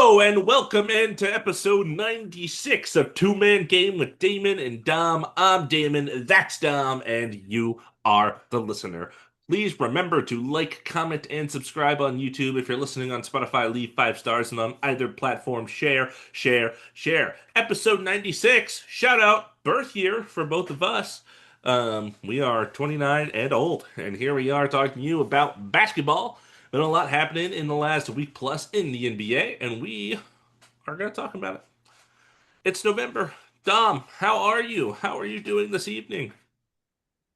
Hello and welcome into episode 96 of Two Man Game with Damon and Dom. I'm Damon, that's Dom, and you are the listener. Please remember to like, comment, and subscribe on YouTube. If you're listening on Spotify, leave 5 stars, and on either platform, share, share, share. Episode 96, shout out, birth year for both of us. We are 29 and old, and here we are talking to you about basketball. Been a lot happening in the last week plus in the NBA, and we are going to talk about it. It's November. Dom, how are you? How are you doing this evening?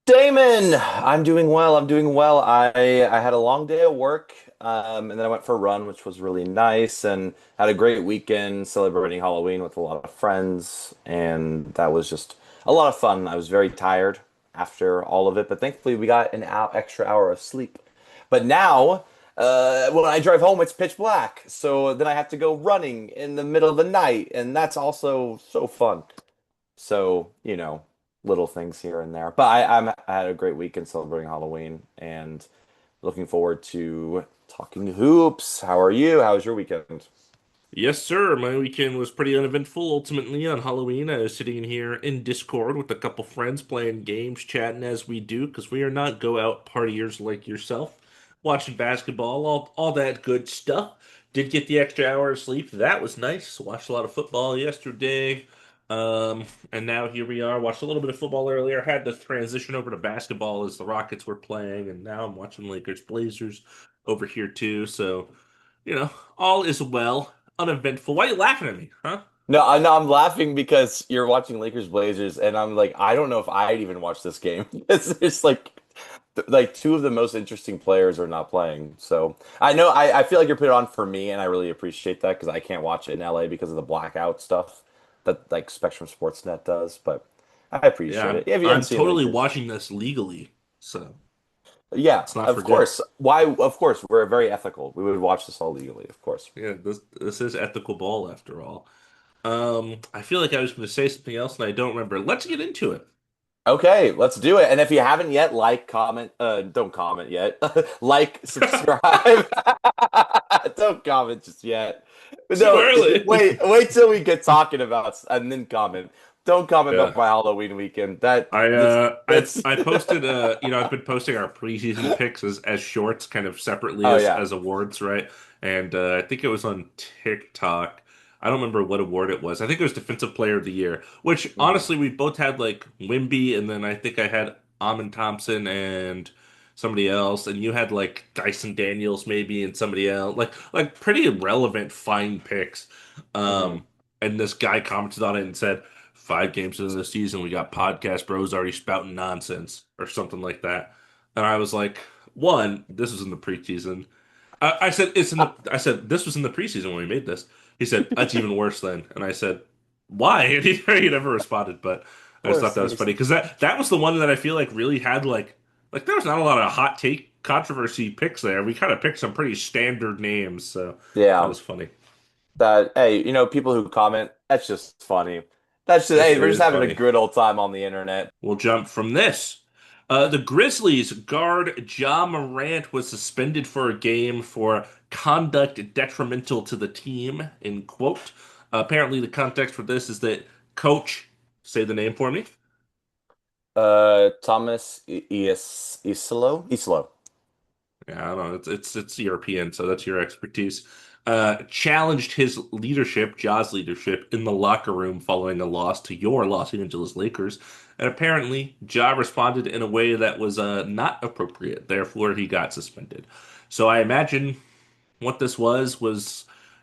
Damon, I'm doing well. I'm doing well. I had a long day of work, and then I went for a run, which was really nice, and had a great weekend celebrating Halloween with a lot of friends, and that was just a lot of fun. I was very tired after all of it, but thankfully we got an extra hour of sleep. But now, when I drive home, it's pitch black, so then I have to go running in the middle of the night, and that's also so fun. So, little things here and there. But I had a great weekend celebrating Halloween and looking forward to talking hoops. How are you? How was your weekend? Yes, sir. My weekend was pretty uneventful. Ultimately, on Halloween, I was sitting in here in Discord with a couple friends playing games, chatting as we do, because we are not go out partiers like yourself. Watching basketball, all that good stuff. Did get the extra hour of sleep. That was nice. Watched a lot of football yesterday. Um, and now here we are. Watched a little bit of football earlier. Had to transition over to basketball as the Rockets were playing, and now I'm watching Lakers Blazers over here too. So, you know, all is well uneventful. Why are you laughing at me, huh? No, I'm laughing because you're watching Lakers Blazers, and I'm like, I don't know if I'd even watch this game. It's like two of the most interesting players are not playing. So I know I feel like you're put it on for me, and I really appreciate that because I can't watch it in LA because of the blackout stuff that like Spectrum Sportsnet does. But I Yeah, appreciate I'm, it. If you haven't I'm seen totally Lakers. watching this legally, so Yeah, let's not of forget. course. Why? Of course, we're very ethical. We would watch this all legally, of course. Yeah, this is ethical ball after all. I feel like I was going to say something else and I don't remember. Let's get into it. Okay, let's do it. And if you haven't yet, like, comment, don't comment yet. Like, subscribe. Don't comment just yet. Too No, early. wait till we get talking about and then comment. Don't comment Yeah. about my Halloween weekend. That I that's uh I that's I posted I've been posting our preseason picks as shorts kind of separately Oh as yeah. awards, right? And I think it was on TikTok. I don't remember what award it was. I think it was Defensive Player of the Year, which Mhm. honestly we both had like Wimby and then I think I had Amon Thompson and somebody else and you had like Dyson Daniels maybe and somebody else. Like pretty irrelevant fine picks. Mhm. Um and this guy commented on it and said 5 games into the season, we got podcast bros already spouting nonsense or something like that. And I was like, one, this was in the preseason. I said it's in the. I said this was in the preseason when we made this. He said that's even worse then, and I said why? And he never responded, but Of I just thought course, that was makes funny because that was the one that I feel like really had like there was not a lot of hot take controversy picks there. We kind of picked some pretty standard names, so that yeah. was funny. That hey, people who comment, that's just funny. That's just It hey, we're just is having a funny. good old time on the internet. We'll jump from this. The Grizzlies guard Ja Morant was suspended for a game for conduct detrimental to the team, in quote. Apparently, the context for this is that coach, say the name for me. Thomas Islo. Yeah, I don't know. It's European, so that's your expertise. Challenged his leadership, Ja's leadership, in the locker room following a loss to your Los Angeles Lakers. And apparently, Ja responded in a way that was not appropriate. Therefore, he got suspended. So I imagine what this was,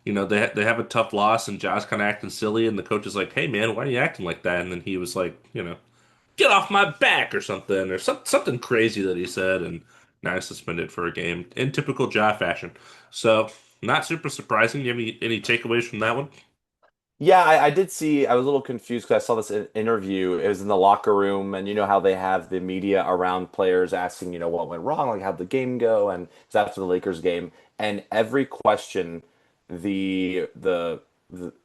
they have a tough loss, and Ja's kind of acting silly, and the coach is like, "Hey, man, why are you acting like that?" And then he was like, get off my back or something something crazy that he said and now he's suspended for a game in typical Ja fashion. So not super surprising. You have any takeaways from that one? Yeah, I did see. I was a little confused because I saw this interview. It was in the locker room, and you know how they have the media around players asking, what went wrong, like how'd the game go, and it's after the Lakers game, and every question the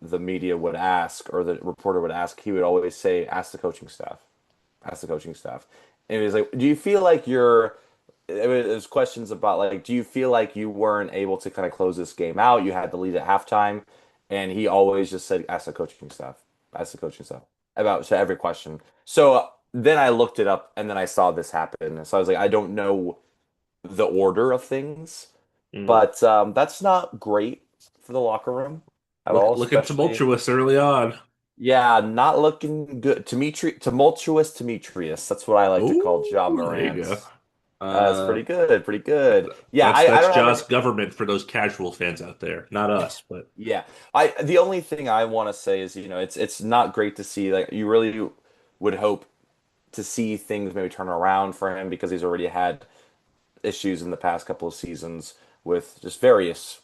media would ask or the reporter would ask, he would always say, "Ask the coaching staff, ask the coaching staff," and he was like, "Do you feel like you're?" It was questions about like, do you feel like you weren't able to kind of close this game out? You had to lead at halftime. and he always just said, ask the coaching staff about to every question. So then I looked it up, and then I saw this happen. So I was like, I don't know the order of things, Mm. but that's not great for the locker room at all, Looking especially. tumultuous early on. Yeah, not looking good. Tumultuous Demetrius. That's what I like to call Ja Oh, there you go. Morant. That's Uh, pretty good, pretty good. Yeah, that's I that's don't have Jaws any. government for those casual fans out there, not us. But Yeah, I the only thing I want to say is, it's not great to see. Like, you really would hope to see things maybe turn around for him because he's already had issues in the past couple of seasons with just various,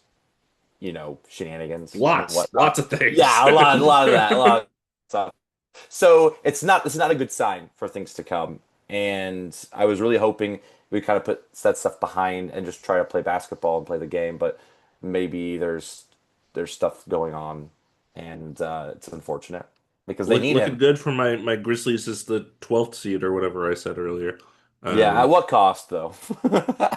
shenanigans and lots whatnot. of things. Yeah, a lot of that, a lot of stuff. So it's not a good sign for things to come. And I was really hoping we kind of put that stuff behind and just try to play basketball and play the game. But maybe there's stuff going on, and it's unfortunate because they need Looking him. good for my Grizzlies is the 12th seed or whatever I said earlier. Yeah, at Um, what cost though?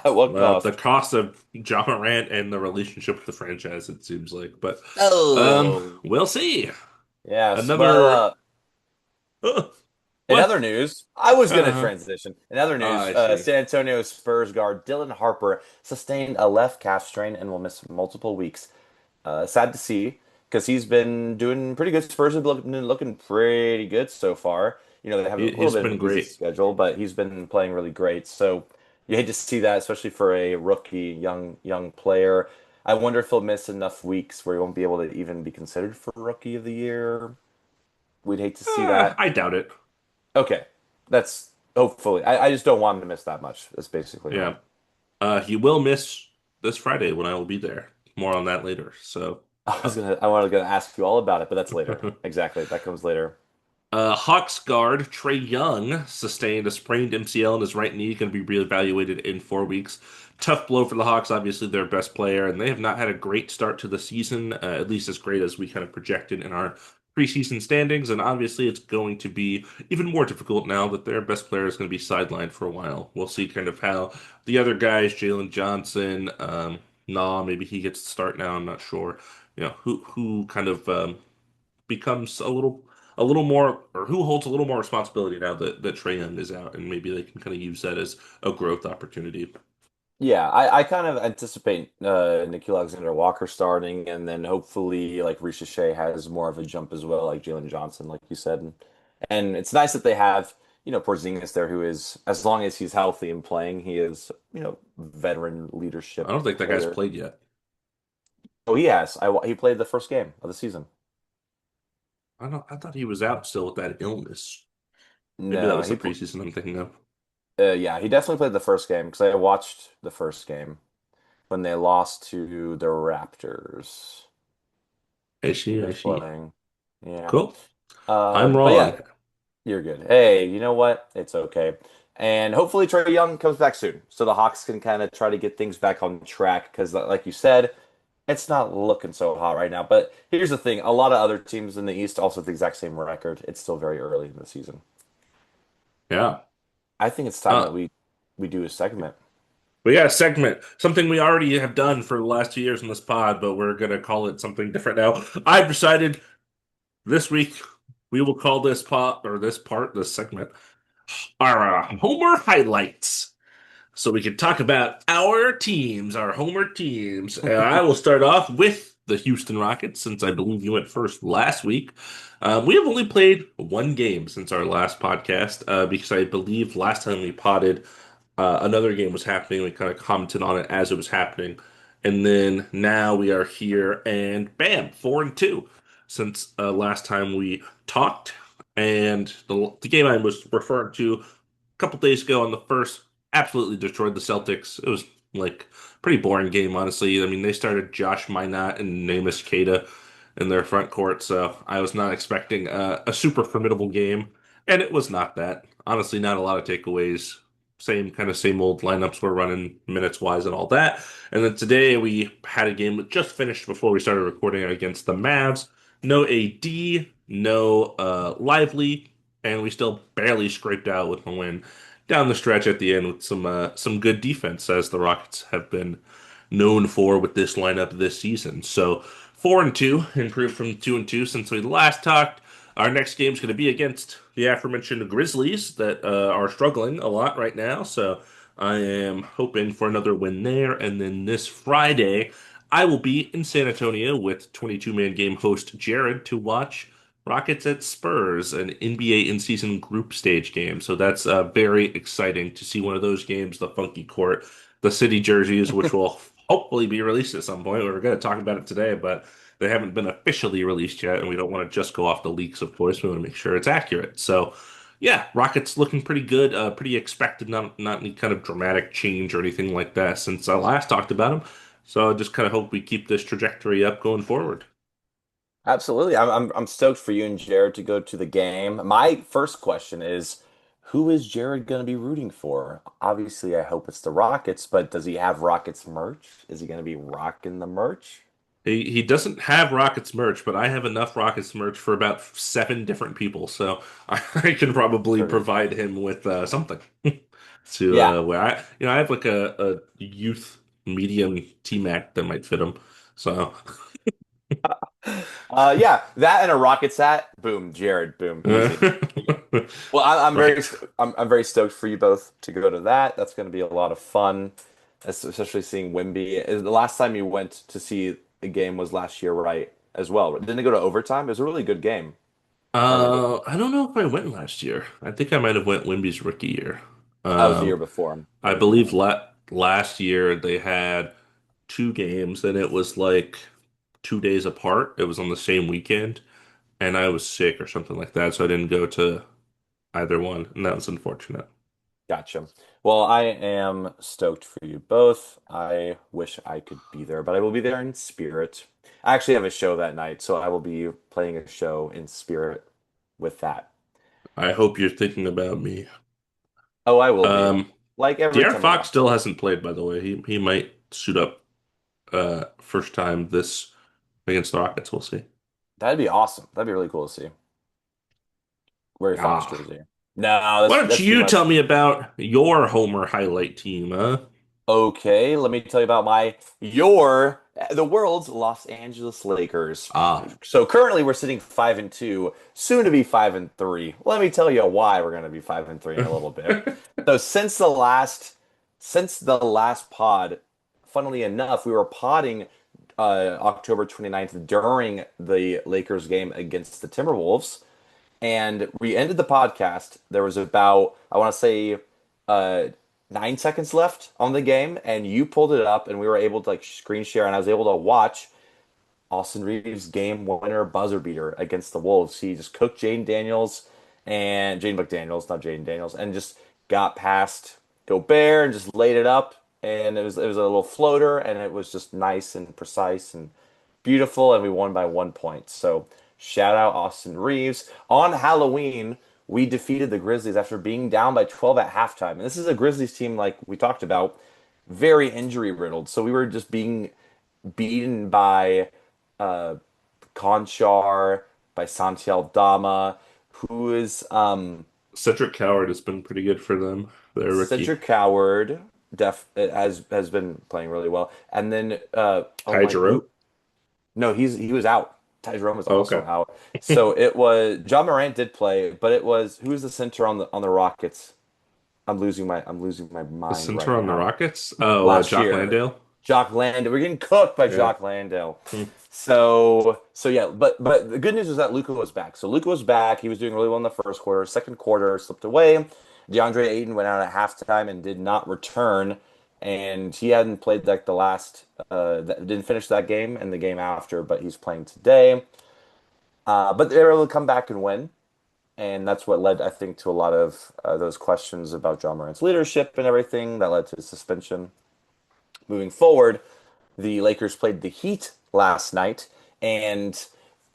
At what the cost? cost of Ja Morant and the relationship with the franchise, it seems like. But Oh, we'll see. yes. Well, Another in what? other news, I was going to Uh, transition. In other news, I see. San Antonio Spurs guard Dylan Harper sustained a left calf strain and will miss multiple weeks. Sad to see because he's been doing pretty good. Spurs have been looking pretty good so far. They have a little He's bit of been an easy great. schedule, but he's been playing really great. So you hate to see that, especially for a rookie, young player. I wonder if he'll miss enough weeks where he won't be able to even be considered for Rookie of the Year. We'd hate to see that. I doubt it. Okay, that's hopefully. I just don't want him to miss that much. That's basically Yeah. all. He will miss this Friday when I will be there. More on that later. So, I was gonna ask you all about it, but that's later. Exactly, that comes later. Hawks guard Trae Young sustained a sprained MCL in his right knee, going to be reevaluated in 4 weeks. Tough blow for the Hawks, obviously their best player, and they have not had a great start to the season, at least as great as we kind of projected in our preseason standings. And obviously, it's going to be even more difficult now that their best player is going to be sidelined for a while. We'll see kind of how the other guys, Jalen Johnson, maybe he gets to start now. I'm not sure. Who kind of becomes a little more, or who holds a little more responsibility now that Trae Young is out, and maybe they can kind of use that as a growth opportunity. Yeah, I kind of anticipate Nikhil Alexander-Walker starting, and then hopefully like Ricochet has more of a jump as well, like Jalen Johnson, like you said. And it's nice that they have, Porzingis there, who is, as long as he's healthy and playing, he is, veteran I leadership don't think that guy's player. played yet. Oh, he has. He played the first game of the season. I thought he was out still with that illness. Maybe that No, was the preseason I'm thinking of. yeah, he definitely played the first game because I watched the first game when they lost to the Raptors. I He see, I was see. playing. Yeah. Cool. I'm But wrong. yeah, you're good. Hey, you know what? It's okay. And hopefully Trae Young comes back soon so the Hawks can kind of try to get things back on track because, like you said, it's not looking so hot right now. But here's the thing, a lot of other teams in the East also have the exact same record. It's still very early in the season. Yeah. I think it's time that Uh, we do a segment. we got a segment, something we already have done for the last 2 years in this pod, but we're gonna call it something different now. I've decided this week we will call this segment, our Homer highlights. So we can talk about our teams, our Homer teams. I will start off with the Houston Rockets, since I believe you went first last week. We have only played one game since our last podcast, because I believe last time we potted, another game was happening. We kind of commented on it as it was happening. And then now we are here, and bam, 4-2 since last time we talked. And the game I was referring to couple days ago on the first, absolutely destroyed the Celtics. It was like pretty boring game, honestly. I mean, they started Josh Minot and Namus Keita in their front court, so I was not expecting a super formidable game, and it was not that. Honestly, not a lot of takeaways. Same old lineups we're running minutes wise and all that. And then today we had a game that just finished before we started recording against the Mavs. No AD, no Lively, and we still barely scraped out with a win down the stretch at the end with some good defense, as the Rockets have been known for with this lineup this season. So 4-2, improved from 2-2 since we last talked. Our next game is going to be against the aforementioned Grizzlies that are struggling a lot right now. So I am hoping for another win there. And then this Friday, I will be in San Antonio with 22-man game host Jared to watch Rockets at Spurs, an NBA in-season group stage game. So that's very exciting to see one of those games, the funky court, the city jerseys, which will hopefully be released at some point. We were going to talk about it today, but they haven't been officially released yet, and we don't want to just go off the leaks, of course. We want to make sure it's accurate. So, yeah, Rockets looking pretty good, pretty expected, not any kind of dramatic change or anything like that since I last talked about them. So I just kind of hope we keep this trajectory up going forward. Absolutely. I'm stoked for you and Jared to go to the game. My first question is, who is Jared going to be rooting for? Obviously, I hope it's the Rockets, but does he have Rockets merch? Is he going to be rocking the merch? He doesn't have Rockets merch, but I have enough Rockets merch for about seven different people, so I can probably True. provide him with something to Yeah. where I have like a youth medium T-Mac that might fit him. So Yeah, that and a Rockets hat. Boom, Jared. Boom, easy. Well, I'm right. I'm very stoked for you both to go to that. That's going to be a lot of fun, especially seeing Wimby. The last time you went to see the game was last year, right? As well. Didn't it go to overtime? It was a really good game, if I remember. I don't know if I went last year. I think I might have went Wimby's rookie year. That was the year Um, before. I That was believe before. last year they had two games, and it was like 2 days apart. It was on the same weekend, and I was sick or something like that, so I didn't go to either one, and that was unfortunate. Gotcha. Well, I am stoked for you both. I wish I could be there, but I will be there in spirit. I actually have a show that night, so I will be playing a show in spirit with that. I hope you're thinking about me. Oh, I will be. Um, Like every De'Aaron time I Fox watch still you. hasn't played, by the way. He might suit up first time this against the Rockets. We'll see. That'd be awesome. That'd be really cool to see. Wear your Fox Ah. jersey. No, Why don't that's too you tell much. me about your Homer highlight team, huh? Okay, let me tell you about the world's Los Angeles Lakers. Ah. So currently we're sitting 5-2, soon to be 5-3. Let me tell you why we're going to be 5-3 in a little bit. So since the last pod, funnily enough, we were podding October 29th during the Lakers game against the Timberwolves. And we ended the podcast. There was about, I want to say, uh, 9 seconds left on the game, and you pulled it up, and we were able to like screen share, and I was able to watch Austin Reeves' game winner buzzer beater against the Wolves. He just cooked Jaden McDaniels, not Jaden Daniels, and just got past Gobert and just laid it up. And it was a little floater, and it was just nice and precise and beautiful, and we won by 1 point. So shout out Austin Reeves. On Halloween, we defeated the Grizzlies after being down by 12 at halftime. And this is a Grizzlies team, like we talked about, very injury riddled. So we were just being beaten by uh, Conchar, by Santi Aldama, who is Cedric Coward has been pretty good for them. They're rookie. Cedric Coward. Has been playing really well, and then oh Ty my Jerome? who no, he was out. Ty Jerome was Oh, also okay. out. So it was Ja Morant did play, but it was who's the center on the Rockets? I'm losing my The mind center right on the now. Rockets? Oh, Last Jock year, Landale? Jock Landale. We're getting cooked by Yeah. Jock Landale. Hmm. So yeah, but the good news is that Luka was back. So Luka was back. He was doing really well in the first quarter. Second quarter slipped away. DeAndre Ayton went out at halftime and did not return, and he hadn't played like the last. Didn't finish that game and the game after, but he's playing today. But they were able to come back and win, and that's what led, I think, to a lot of those questions about John Morant's leadership and everything that led to his suspension. Moving forward, the Lakers played the Heat last night, and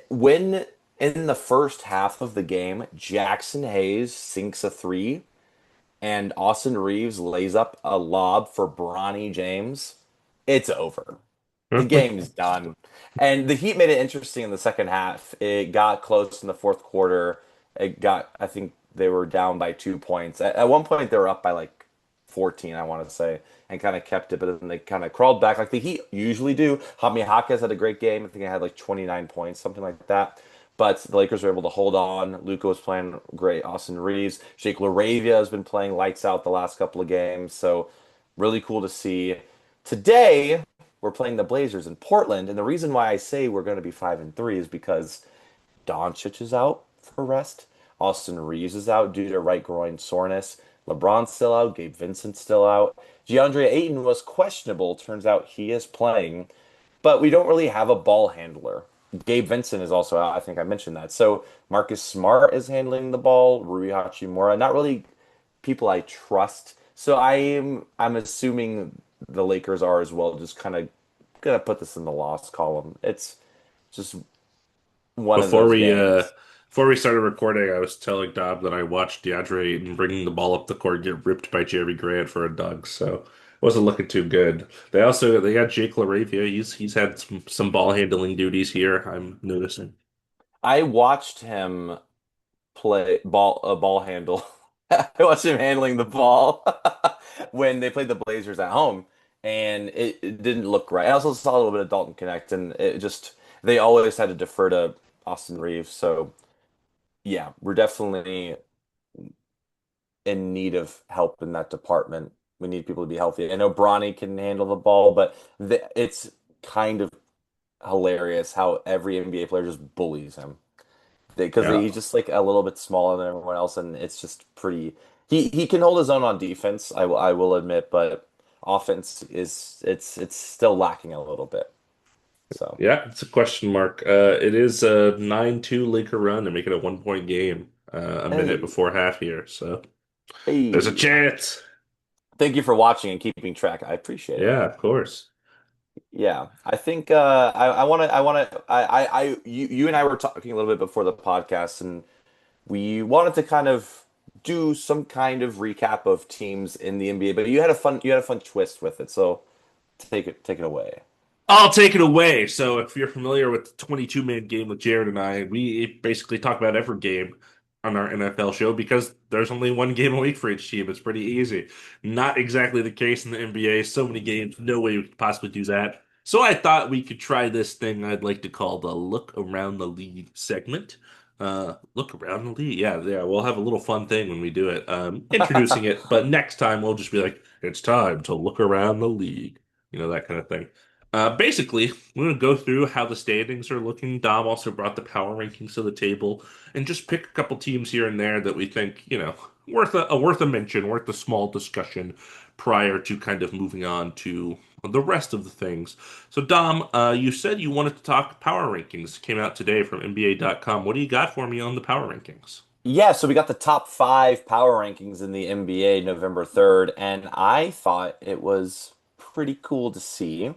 when in the first half of the game, Jackson Hayes sinks a three, and Austin Reeves lays up a lob for Bronny James, it's over. The game's done. And the Heat made it interesting in the second half. It got close in the fourth quarter. I think they were down by 2 points. At one point, they were up by like 14, I want to say, and kind of kept it, but then they kind of crawled back like the Heat usually do. Jaime Jaquez had a great game. I think he had like 29 points, something like that. But the Lakers were able to hold on. Luka was playing great. Austin Reeves, Jake LaRavia has been playing lights out the last couple of games. So really cool to see. Today we're playing the Blazers in Portland, and the reason why I say we're going to be 5-3 is because Doncic is out for rest. Austin Reeves is out due to right groin soreness. LeBron's still out. Gabe Vincent's still out. DeAndre Ayton was questionable. Turns out he is playing, but we don't really have a ball handler. Gabe Vincent is also out. I think I mentioned that. So Marcus Smart is handling the ball. Rui Hachimura, not really people I trust. So I'm assuming the Lakers are as well. Just kind of gonna put this in the loss column. It's just one of Before those we games. before we started recording, I was telling Dom that I watched DeAndre Ayton bringing the ball up the court get ripped by Jerry Grant for a dunk, so it wasn't looking too good. They got Jake LaRavia. He's had some ball handling duties here. I'm noticing. I watched him play ball handle. I watched him handling the ball when they played the Blazers at home, and it didn't look right. I also saw a little bit of Dalton Connect, and it just they always had to defer to Austin Reeves. So yeah, we're definitely in need of help in that department. We need people to be healthy. I know Bronny can handle the ball, but it's kind of hilarious how every NBA player just bullies him because Yeah. he's just like a little bit smaller than everyone else, and it's just pretty. He can hold his own on defense, I will admit, but offense is it's still lacking a little bit. So Yeah, it's a question mark. It is a 9-2 Laker run to make it a 1 point game, a minute hey before half here. So there's a hey, chance. thank you for watching and keeping track. I appreciate it. Yeah, of course. Yeah, I think you and I were talking a little bit before the podcast, and we wanted to kind of do some kind of recap of teams in the NBA, but you had a fun twist with it, so take it away. I'll take it away. So, if you're familiar with the 22-man game with Jared and I, we basically talk about every game on our NFL show because there's only one game a week for each team. It's pretty easy. Not exactly the case in the NBA. So many games, no way we could possibly do that. So, I thought we could try this thing I'd like to call the Look Around the League segment. Look around the league. Yeah, yeah, we'll have a little fun thing when we do it. Introducing it, but next time we'll just be like, it's time to look around the league. That kind of thing. Basically, we're going to go through how the standings are looking. Dom also brought the power rankings to the table and just pick a couple teams here and there that we think, worth a mention, worth a small discussion prior to kind of moving on to the rest of the things. So, Dom, you said you wanted to talk power rankings. Came out today from NBA.com. What do you got for me on the power rankings? Yeah, so we got the top five power rankings in the NBA November 3rd, and I thought it was pretty cool to see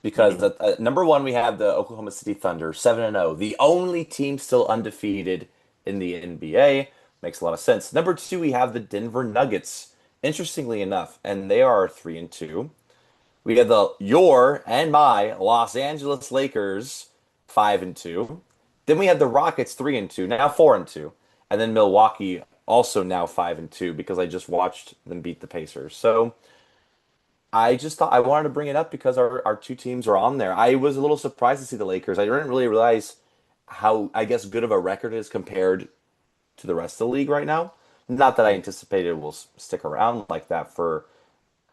because Mhm. at number one we have the Oklahoma City Thunder, 7-0, the only team still undefeated in the NBA. Makes a lot of sense. Number two, we have the Denver Nuggets, interestingly enough, and they are 3-2. We have the your and my Los Angeles Lakers 5-2. Then we have the Rockets 3-2, now 4-2. And then Milwaukee also now 5-2 because I just watched them beat the Pacers. So I just thought I wanted to bring it up because our two teams are on there. I was a little surprised to see the Lakers. I didn't really realize how, I guess, good of a record is compared to the rest of the league right now. Not that I anticipated will stick around like that for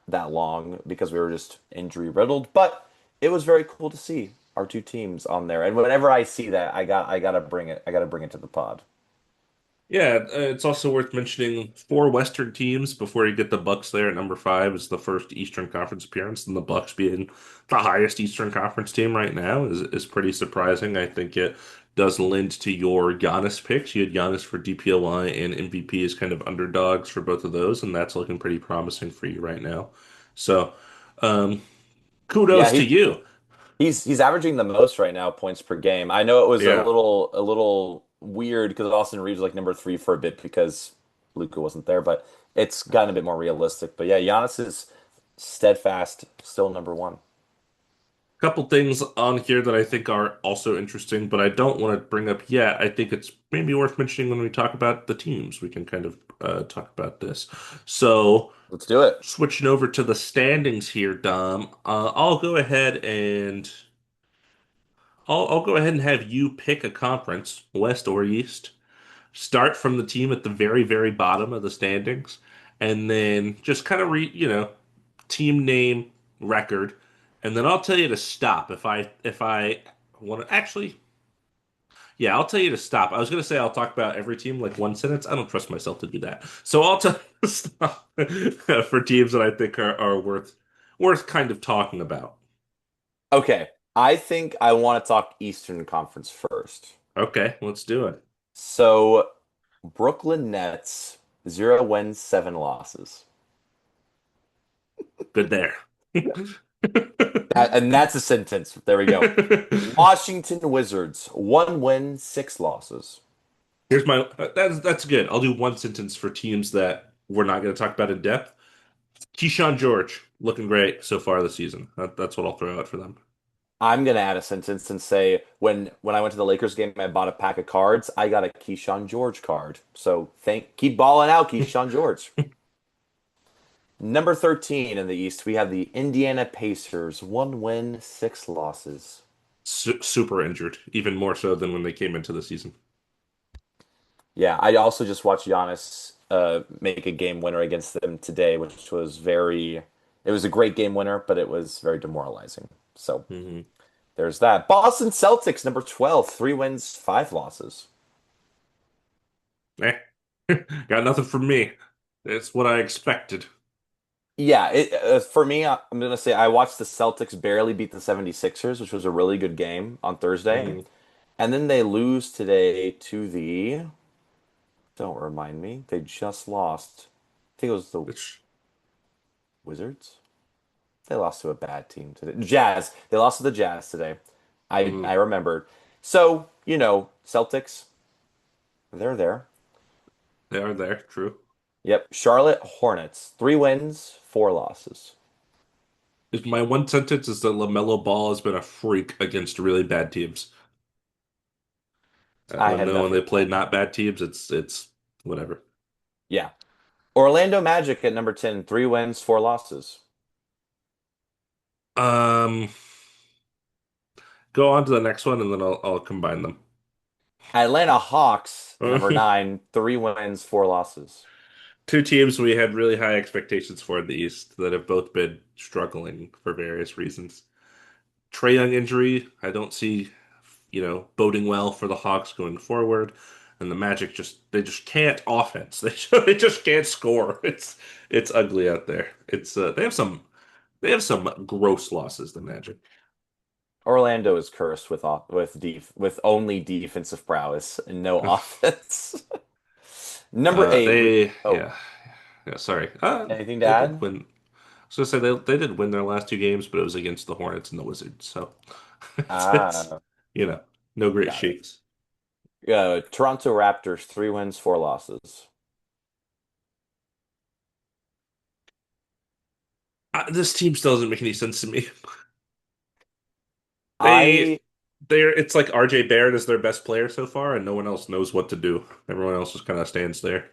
that long because we were just injury riddled. But it was very cool to see our two teams on there. And whenever I see that, I gotta bring it. I gotta bring it to the pod. Yeah, it's also worth mentioning four Western teams before you get the Bucks there at number five is the first Eastern Conference appearance, and the Bucks being the highest Eastern Conference team right now is pretty surprising. I think it does lend to your Giannis picks. You had Giannis for DPOY and MVP as kind of underdogs for both of those, and that's looking pretty promising for you right now. So, um, Yeah, kudos to you. he's averaging the most right now points per game. I know it was a Yeah. little weird because Austin Reeves was like number three for a bit because Luka wasn't there, but it's gotten a bit more realistic. But yeah, Giannis is steadfast, still number one. Couple things on here that I think are also interesting, but I don't want to bring up yet. I think it's maybe worth mentioning when we talk about the teams. We can kind of talk about this. So, Let's do it. switching over to the standings here, Dom. I'll go ahead and I'll go ahead and have you pick a conference, West or East. Start from the team at the very, very bottom of the standings, and then just kind of team name, record, and then I'll tell you to stop if I want to actually. Yeah, I'll tell you to stop. I was gonna say I'll talk about every team like one sentence. I don't trust myself to do that, so I'll tell you to stop for teams that I think are worth kind of talking about. Okay. I think I want to talk Eastern Conference first. Okay, let's do it. So, Brooklyn Nets, 0 wins, 7 losses. Good there. And that's a sentence. There we go. Washington Wizards, 1 win, 6 losses. Here's my that's good. I'll do one sentence for teams that we're not going to talk about in depth. Keyshawn George looking great so far this season. That's what I'll throw out for them. I'm gonna add a sentence and say when I went to the Lakers game, I bought a pack of cards. I got a Keyshawn George card. So keep balling out, Keyshawn George. Number 13 in the East, we have the Indiana Pacers, 1 win, 6 losses. Super injured, even more so than when they came into the season. Yeah, I also just watched Giannis make a game winner against them today, which was it was a great game winner, but it was very demoralizing. So Hmm. there's that. Boston Celtics, number 12, 3 wins, 5 losses. Eh, got nothing from me. It's what I expected. Yeah, for me, I'm gonna say I watched the Celtics barely beat the 76ers, which was a really good game on Thursday. Hmm. And then they lose today to don't remind me, they just lost. I think it was the It's Wizards. They lost to a bad team today. Jazz. They lost to the Jazz today. I mm, remembered. So, Celtics, they're there. they are there. True. Yep. Charlotte Hornets, 3 wins, 4 losses. My one sentence is that LaMelo Ball has been a freak against really bad teams. I When had no, when they nothing play on not that. bad teams, it's whatever. Yeah. Orlando Magic at number 10, 3 wins, 4 losses. Um, Go on to the next one, and then I'll combine them. Atlanta Hawks at number 9, 3 wins, 4 losses. Two teams we had really high expectations for in the East that have both been struggling for various reasons. Trae Young injury, I don't see, boding well for the Hawks going forward. And the Magic they just can't offense. They just can't score. It's ugly out there. It's they have some gross losses, the Magic. Orlando is cursed with only defensive prowess and no offense. Number 8, Yeah, yeah, sorry. anything to They did add? win. I was gonna say they did win their last two games, but it was against the Hornets and the Wizards. So it's Ah, you know no great got it. shakes. Toronto Raptors, 3 wins, 4 losses. This team still doesn't make any sense to me. They I it's like RJ Barrett is their best player so far, and no one else knows what to do. Everyone else just kind of stands there.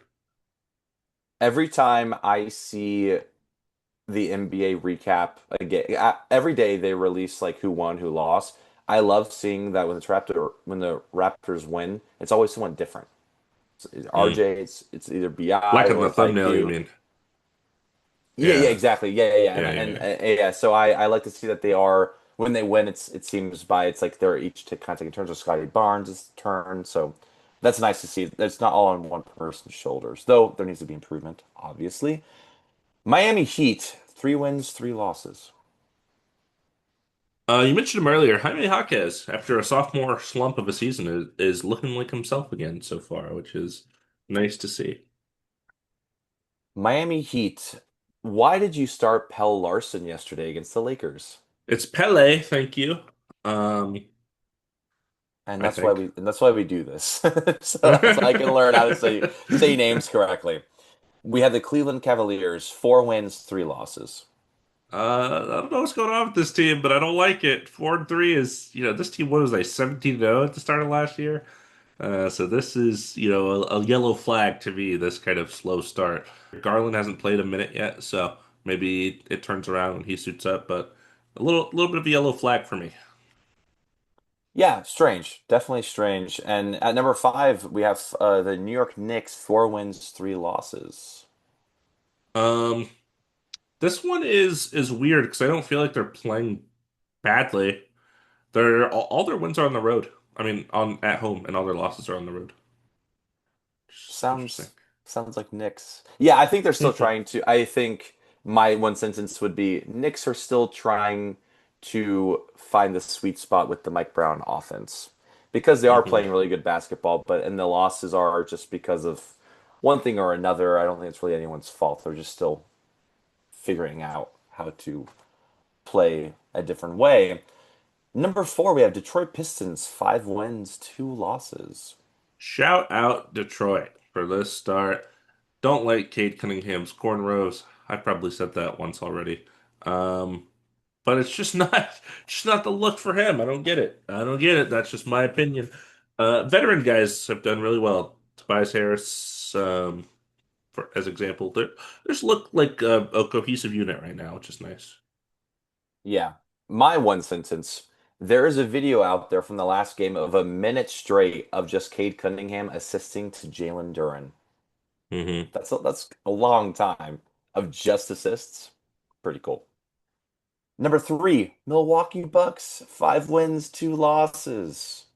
Every time I see the NBA recap again, every day they release like who won, who lost. I love seeing that when the Raptors win, it's always someone different. It's Mm. RJ, it's either BI Like on or the it's thumbnail, you IQ. mean? Yeah, Yeah, exactly. Yeah. yeah, yeah. Yeah. So I like to see that they are when they win. It seems it's like they're each to kind of take in turns of Scotty Barnes' turn. So that's nice to see. It's not all on one person's shoulders, though. There needs to be improvement, obviously. Miami Heat, 3 wins, 3 losses. You mentioned him earlier. Jaime Jaquez, after a sophomore slump of a season, is looking like himself again so far, which is nice to see. Miami Heat. Why did you start Pell Larson yesterday against the Lakers? It's Pele, thank you. Um, And I think. that's why we do this. So I can learn how to say names correctly. We have the Cleveland Cavaliers, 4 wins, 3 losses. I don't know what's going on with this team, but I don't like it. 4-3 is, this team was like 17-0 at the start of last year. So this is, a yellow flag to me, this kind of slow start. Garland hasn't played a minute yet, so maybe it turns around when he suits up, but a little bit of a yellow flag for me. Yeah, strange. Definitely strange. And at number five, we have the New York Knicks, 4 wins, 3 losses. Um, this one is weird because I don't feel like they're playing badly. All their wins are on the road. I mean, on at home, and all their losses are on the road. Interesting. Sounds like Knicks. Yeah, I think they're still trying to. I think my one sentence would be Knicks are still trying to find the sweet spot with the Mike Brown offense because they are hmm playing really good basketball, but and the losses are just because of one thing or another. I don't think it's really anyone's fault. They're just still figuring out how to play a different way. Number four, we have Detroit Pistons, 5 wins, 2 losses. Shout out Detroit for this start. Don't like Cade Cunningham's cornrows. I probably said that once already. Um, but it's just not the look for him. I don't get it. I don't get it. That's just my opinion. Veteran guys have done really well. Tobias Harris, as example, they just look like a cohesive unit right now, which is nice. Yeah. My one sentence. There is a video out there from the last game of a minute straight of just Cade Cunningham assisting to Jalen Duren. hmm That's a long time of just assists. Pretty cool. Number three, Milwaukee Bucks, 5 wins, 2 losses.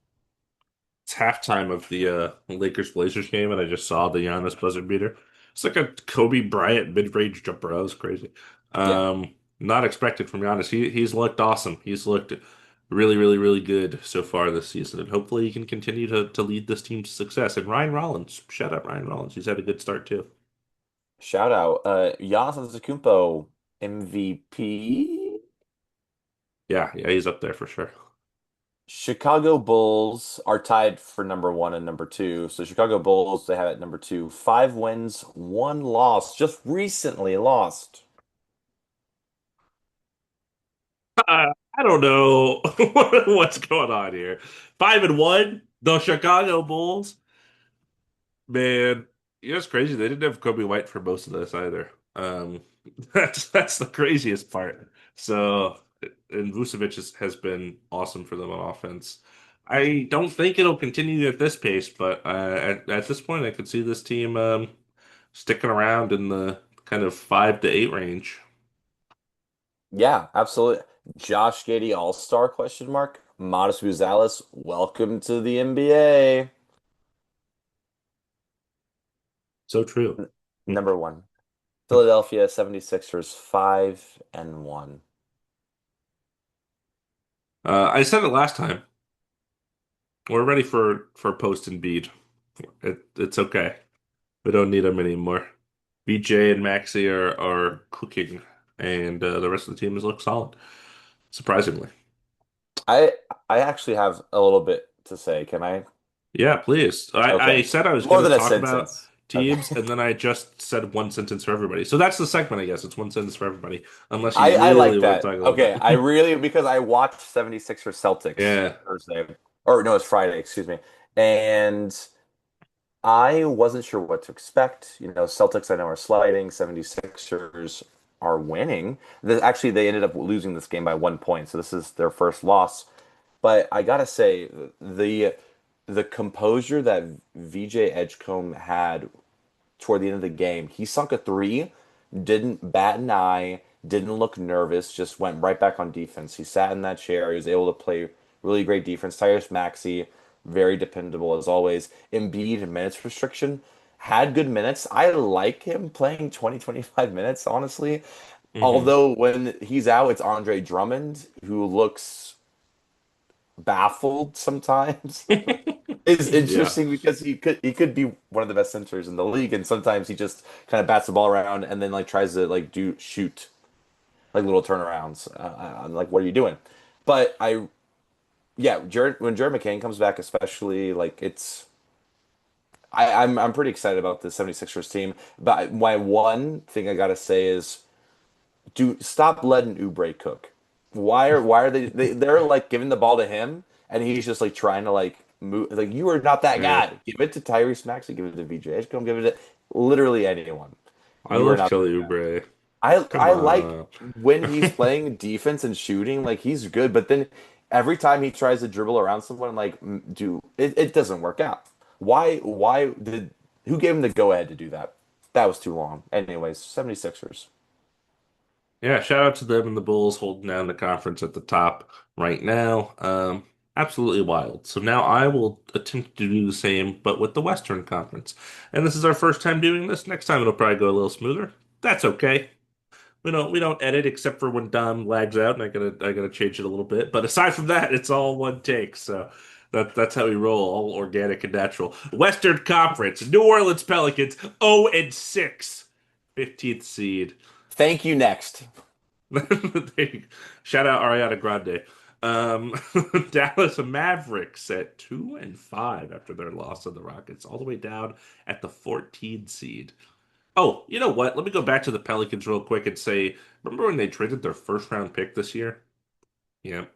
It's halftime of the Lakers Blazers game, and I just saw the Giannis buzzer beater. It's like a Kobe Bryant mid-range jumper. That was crazy. Yeah. Not expected from Giannis. He's looked awesome. He's looked really, really, really good so far this season, and hopefully he can continue to lead this team to success. And Ryan Rollins, shout out Ryan Rollins. He's had a good start too. Shout out. Giannis Antetokounmpo, MVP. Yeah, yeah, he's up there for sure. Chicago Bulls are tied for number one and number two. So Chicago Bulls, they have at number two, 5 wins, 1 loss. Just recently lost. I don't know what's going on here. 5-1, the Chicago Bulls. Man, it's crazy. They didn't have Kobe White for most of this either. That's the craziest part. So, and Vucevic has been awesome for them on offense. I don't think it'll continue at this pace, but at this point, I could see this team sticking around in the kind of 5 to 8 range. Yeah, absolutely. Josh Giddey All-Star question mark. Modest Buzalis, welcome to the NBA. So true. Number one. Philadelphia 76ers, 5-1. I said it last time. We're ready for post and beat. It's okay. We don't need them anymore. BJ and Maxi are cooking, and the rest of the team has looked solid, surprisingly. I I actually have a little bit to say. Can I? Yeah, please. I Okay. said I was More going to than a talk about sentence. teams, Okay. and then I just said one sentence for everybody. So that's the segment, I guess. It's one sentence for everybody, unless you I really like want to that. talk about Okay, I that. really because I watched 76ers Celtics Yeah. Thursday. Or no, it's Friday, excuse me. And I wasn't sure what to expect. Celtics I know are sliding, 76ers are winning. Actually, they ended up losing this game by 1 point, so this is their first loss. But I gotta say, the the composure that VJ Edgecombe had toward the end of the game. He sunk a three, didn't bat an eye, didn't look nervous, just went right back on defense. He sat in that chair. He was able to play really great defense. Tyrese Maxey, very dependable as always. Embiid, minutes restriction, had good minutes. I like him playing 20, 25 minutes, honestly. hmm Although when he's out, it's Andre Drummond, who looks baffled sometimes. Is Yeah. interesting because he could be one of the best centers in the league, and sometimes he just kind of bats the ball around and then like tries to like do shoot like little turnarounds. I'm like, what are you doing? But yeah, when Jared McCain comes back, especially like I'm pretty excited about the 76ers team. But my one thing I gotta say is do stop letting Oubre cook. Why are they're like giving the ball to him and he's just like trying to like move like you are not that Yeah, guy. Give it to Tyrese Maxey, give it to VJ Edgecombe, give it to literally anyone. I You are love not Kelly Oubre. Come I like on. when he's playing defense and shooting, like he's good, but then every time he tries to dribble around someone, like it doesn't work out. Why did who gave him the go ahead to do that? That was too long. Anyways, 76ers. Yeah, shout out to them and the Bulls holding down the conference at the top right now. Absolutely wild. So now I will attempt to do the same, but with the Western Conference. And this is our first time doing this. Next time it'll probably go a little smoother. That's okay. We don't edit except for when Dom lags out, and I gotta change it a little bit. But aside from that, it's all one take. So that's how we roll, all organic and natural. Western Conference, New Orleans Pelicans, 0 and 6, 15th seed. Thank you, next. Shout out Ariana Grande. Um, Dallas Mavericks at 2 and 5 after their loss of the Rockets, all the way down at the 14 seed. Oh, you know what? Let me go back to the Pelicans real quick and say, remember when they traded their first round pick this year? Yeah.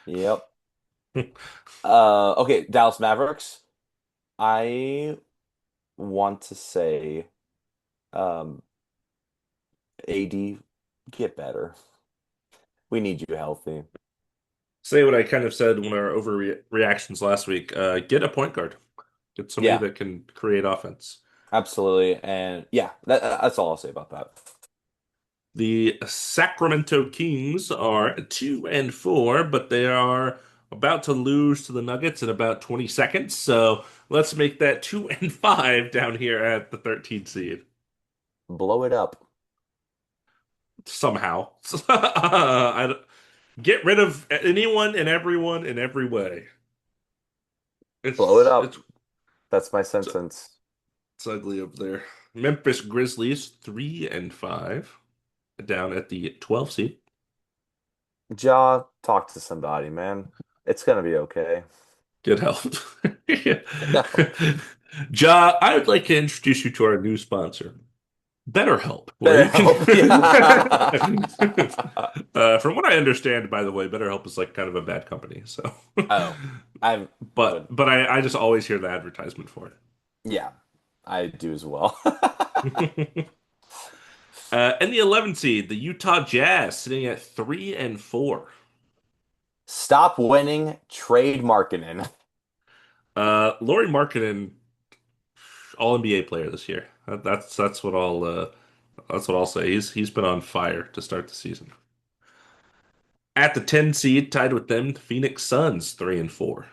Yep. Okay, Dallas Mavericks. I want to say, um, AD, get better. We need you healthy. Say what I kind of said when our overreactions last week. Get a point guard. Get somebody Yeah, that can create offense. absolutely. And yeah, that's all I'll say about that. The Sacramento Kings are 2 and 4, but they are about to lose to the Nuggets in about 20 seconds. So let's make that 2 and 5 down here at the 13th seed Blow it up. somehow. Get rid of anyone and everyone in every way. Blow it It's up. That's my it's, sentence. it's ugly up there. Memphis Grizzlies 3 and 5 down at the 12th seed. Ja, talk to somebody, man. It's gonna be okay. Get help. No. Ja, I would like to introduce you to our new sponsor, BetterHelp, where Better you can. help. Yeah. From what I understand, by the way, BetterHelp is like kind of a bad company. So, Oh, I but would. but I just always hear the advertisement for Yeah, I do as well. it. And the 11th seed, the Utah Jazz, sitting at 3 and 4. Stop winning, trade Markkinen. Lauri Markkanen, All NBA player this year. That's what I'll say. He's been on fire to start the season. At the 10 seed, tied with them, Phoenix Suns 3 and 4.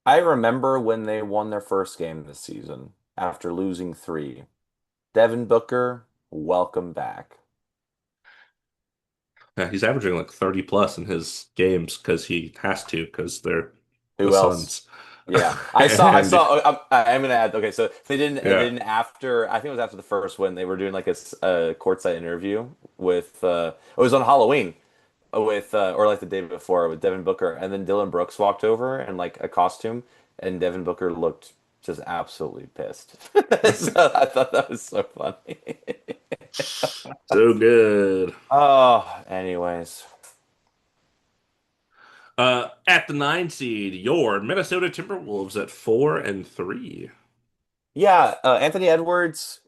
I remember when they won their first game this season after losing three. Devin Booker, welcome back. Yeah, he's averaging like 30 plus in his games because he has to because they're the Who else? Suns. Yeah, I And saw. I'm gonna add. Okay, so they yeah, didn't after. I think it was after the first win. They were doing like a courtside interview with. It was on Halloween with or like the day before with Devin Booker, and then Dylan Brooks walked over in like a costume, and Devin Booker looked just absolutely pissed. So I thought that was so funny. so good. Oh, anyways, At the 9 seed, your Minnesota Timberwolves at 4 and 3. yeah, Anthony Edwards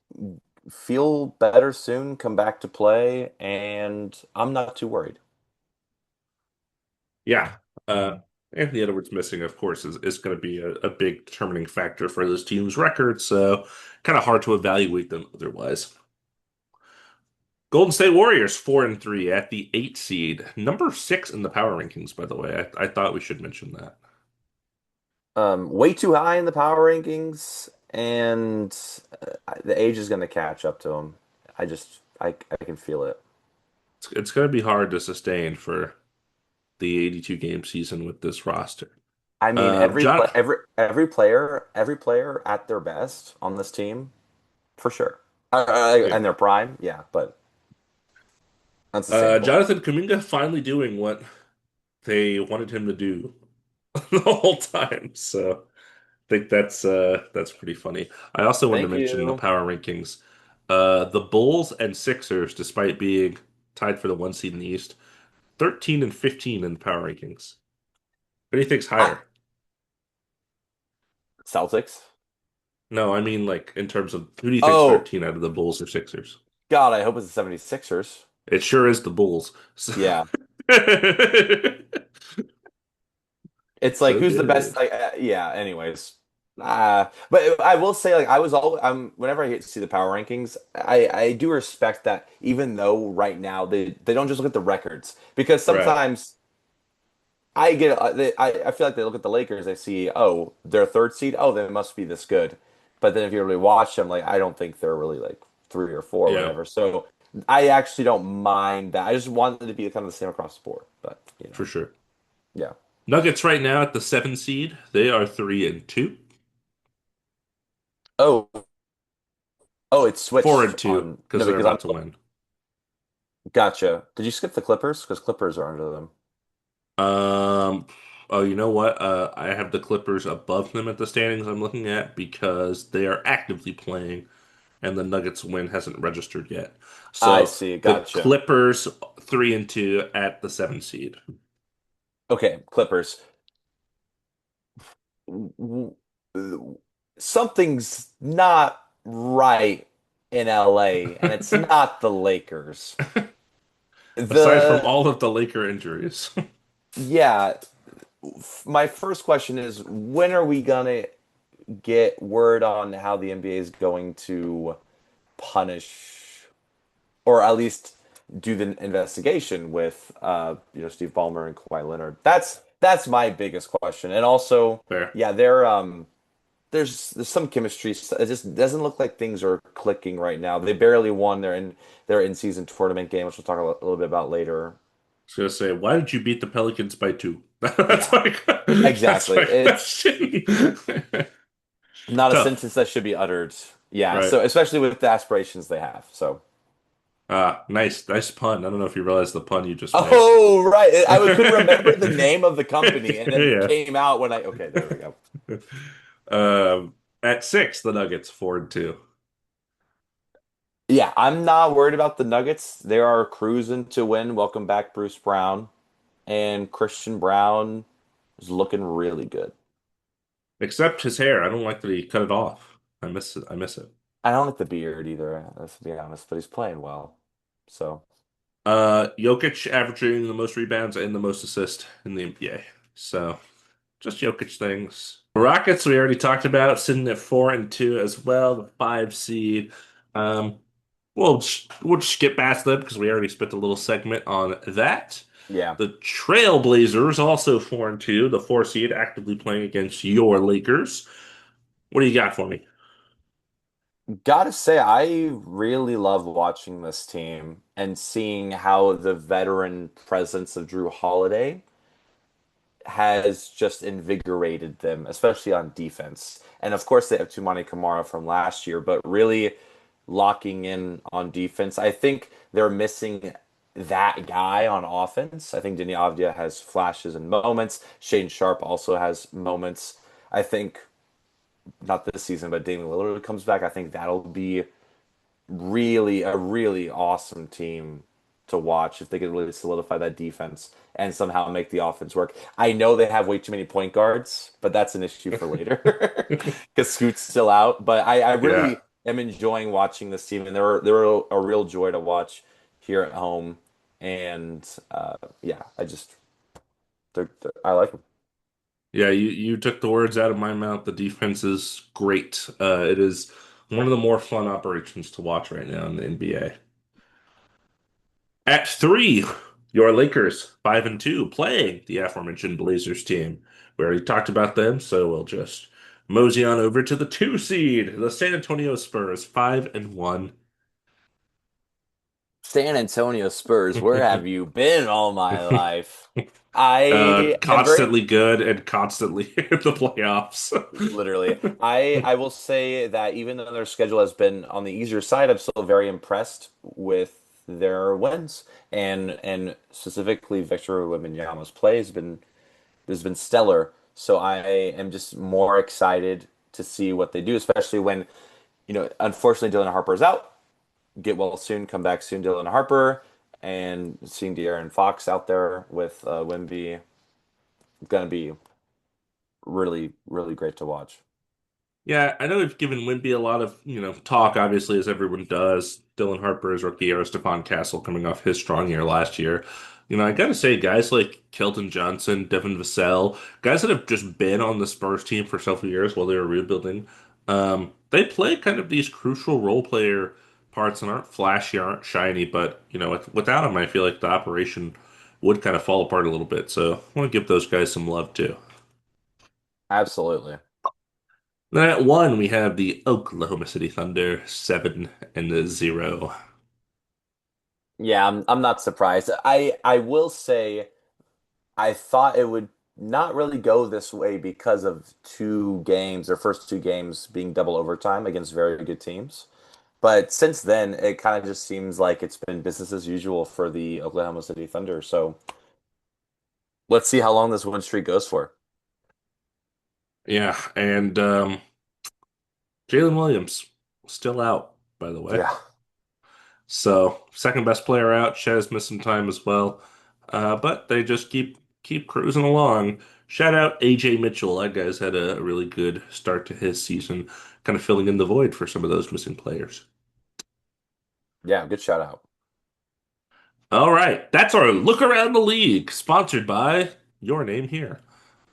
feel better soon, come back to play, and I'm not too worried. Yeah. Uh, Anthony Edwards missing, of course, is going to be a big determining factor for this team's record. So kind of hard to evaluate them otherwise. Golden State Warriors 4 and 3 at the 8 seed, number 6 in the power rankings. By the way, I thought we should mention that. Way too high in the power rankings, and the age is going to catch up to him. I can feel it. It's going to be hard to sustain for the 82 game season with this roster. I mean, John, every player at their best on this team, for sure. yeah. And their prime, yeah, but unsustainable. Jonathan Kuminga finally doing what they wanted him to do the whole time. So I think that's pretty funny. I also wanted to Thank mention the you. power rankings. The Bulls and Sixers, despite being tied for the one seed in the East, 13 and 15 in the power rankings. Who do you think's I, higher? Celtics. No, I mean like in terms of who do you think's Oh, 13 out of the Bulls or Sixers? God, I hope it's the 76ers. It sure is the Bulls. So, Yeah. It's like so who's the best? good. Like, yeah. Anyways, but I will say, like, I was all whenever I get to see the power rankings, I do respect that. Even though right now they don't just look at the records because Right. sometimes I get I feel like they look at the Lakers, they see oh they're a third seed, oh they must be this good, but then if you really watch them, like I don't think they're really like three or four or Yeah, whatever. So I actually don't mind that. I just want it to be kind of the same across the board, but for sure. yeah. Nuggets right now at the 7 seed. They are 3 and 2. Oh. Oh, it's Four switched and two on. because No, they're because I'm. about to win. Gotcha. Did you skip the Clippers? Because Clippers are under them. Um, oh, you know what? I have the Clippers above them at the standings I'm looking at because they are actively playing and the Nuggets win hasn't registered yet. I So see. the Gotcha. Clippers 3 and 2 at the 7 seed. Okay, Clippers. W- Something's not right in LA, and it's not the Lakers. Aside from The all of the Laker injuries. Yeah, my first question is when are we gonna get word on how the NBA is going to punish or at least do the investigation with Steve Ballmer and Kawhi Leonard. That's my biggest question. And also, Fair. yeah, there's some chemistry. It just doesn't look like things are clicking right now. They barely won their in season tournament game, which we'll talk a little bit about later. I was gonna say, why did you beat the Pelicans by two? That's Yeah, my that's exactly. my It's question. not a Tough, sentence that should be uttered. Yeah, right? so especially with the aspirations they have. So Nice, nice pun. I don't know if you realized the pun you just made. oh, right. Couldn't remember the name of the company, and then it Yeah. came out when I. Okay, there we go. At 6, the Nuggets 4 and 2. Yeah, I'm not worried about the Nuggets. They are cruising to win. Welcome back, Bruce Brown. And Christian Brown is looking really good. Except his hair. I don't like that he cut it off. I miss it. I miss it. I don't like the beard either, let's be honest, but he's playing well. So, Jokic averaging the most rebounds and the most assists in the NBA. So just Jokic things. Rockets we already talked about, sitting at 4 and 2 as well, the 5 seed. Um, we'll just skip past them because we already spent a little segment on that. yeah. The Trailblazers also 4 and 2, the 4 seed, actively playing against your Lakers. What do you got for me? Gotta say, I really love watching this team and seeing how the veteran presence of Drew Holiday has just invigorated them, especially on defense. And of course, they have Tumani Kamara from last year, but really locking in on defense. I think they're missing that guy on offense. I think Deni Avdija has flashes and moments. Shane Sharp also has moments. I think not this season, but Damian Lillard comes back. I think that'll be really a really awesome team to watch if they could really solidify that defense and somehow make the offense work. I know they have way too many point guards, but that's an issue for later because Scoot's still out. But I Yeah. really am enjoying watching this team, and they're a real joy to watch here at home. And yeah, I like them. Yeah, you took the words out of my mouth. The defense is great. It is one of the more fun operations to watch right now in the NBA. At 3, your Lakers 5 and 2, playing the aforementioned Blazers team. We already talked about them, so we'll just mosey on over to the 2 seed, the San Antonio Spurs 5 and 1. San Antonio Spurs, where have you been all my life? I am very Constantly good and constantly in the playoffs. literally. I will say that even though their schedule has been on the easier side, I'm still very impressed with their wins and specifically Victor Wembanyama's play has been stellar. So I am just more excited to see what they do, especially when unfortunately Dylan Harper is out. get well soon, come back soon, Dylan Harper, and seeing De'Aaron Fox out there with Wemby, gonna be really, really great to watch. Yeah, I know we've given Wimby a lot of, talk, obviously, as everyone does. Dylan Harper's rookie year, Stephon Castle coming off his strong year last year. I gotta say, guys like Keldon Johnson, Devin Vassell, guys that have just been on the Spurs team for several years while they were rebuilding, they play kind of these crucial role player parts and aren't flashy, aren't shiny, but, without them, I feel like the operation would kind of fall apart a little bit. So I want to give those guys some love too. Absolutely. Then at one, we have the Oklahoma City Thunder, 7-0. Yeah, I'm not surprised. I will say I thought it would not really go this way because of two games, their first two games being double overtime against very good teams. But since then, it kind of just seems like it's been business as usual for the Oklahoma City Thunder. So let's see how long this win streak goes for. Yeah, and Jalen Williams still out, by the way. Yeah. So second best player out. Shaz missed some time as well, but they just keep cruising along. Shout out AJ Mitchell. That guy's had a really good start to his season, kind of filling in the void for some of those missing players. Yeah, good shout out. All right, that's our look around the league, sponsored by your name here.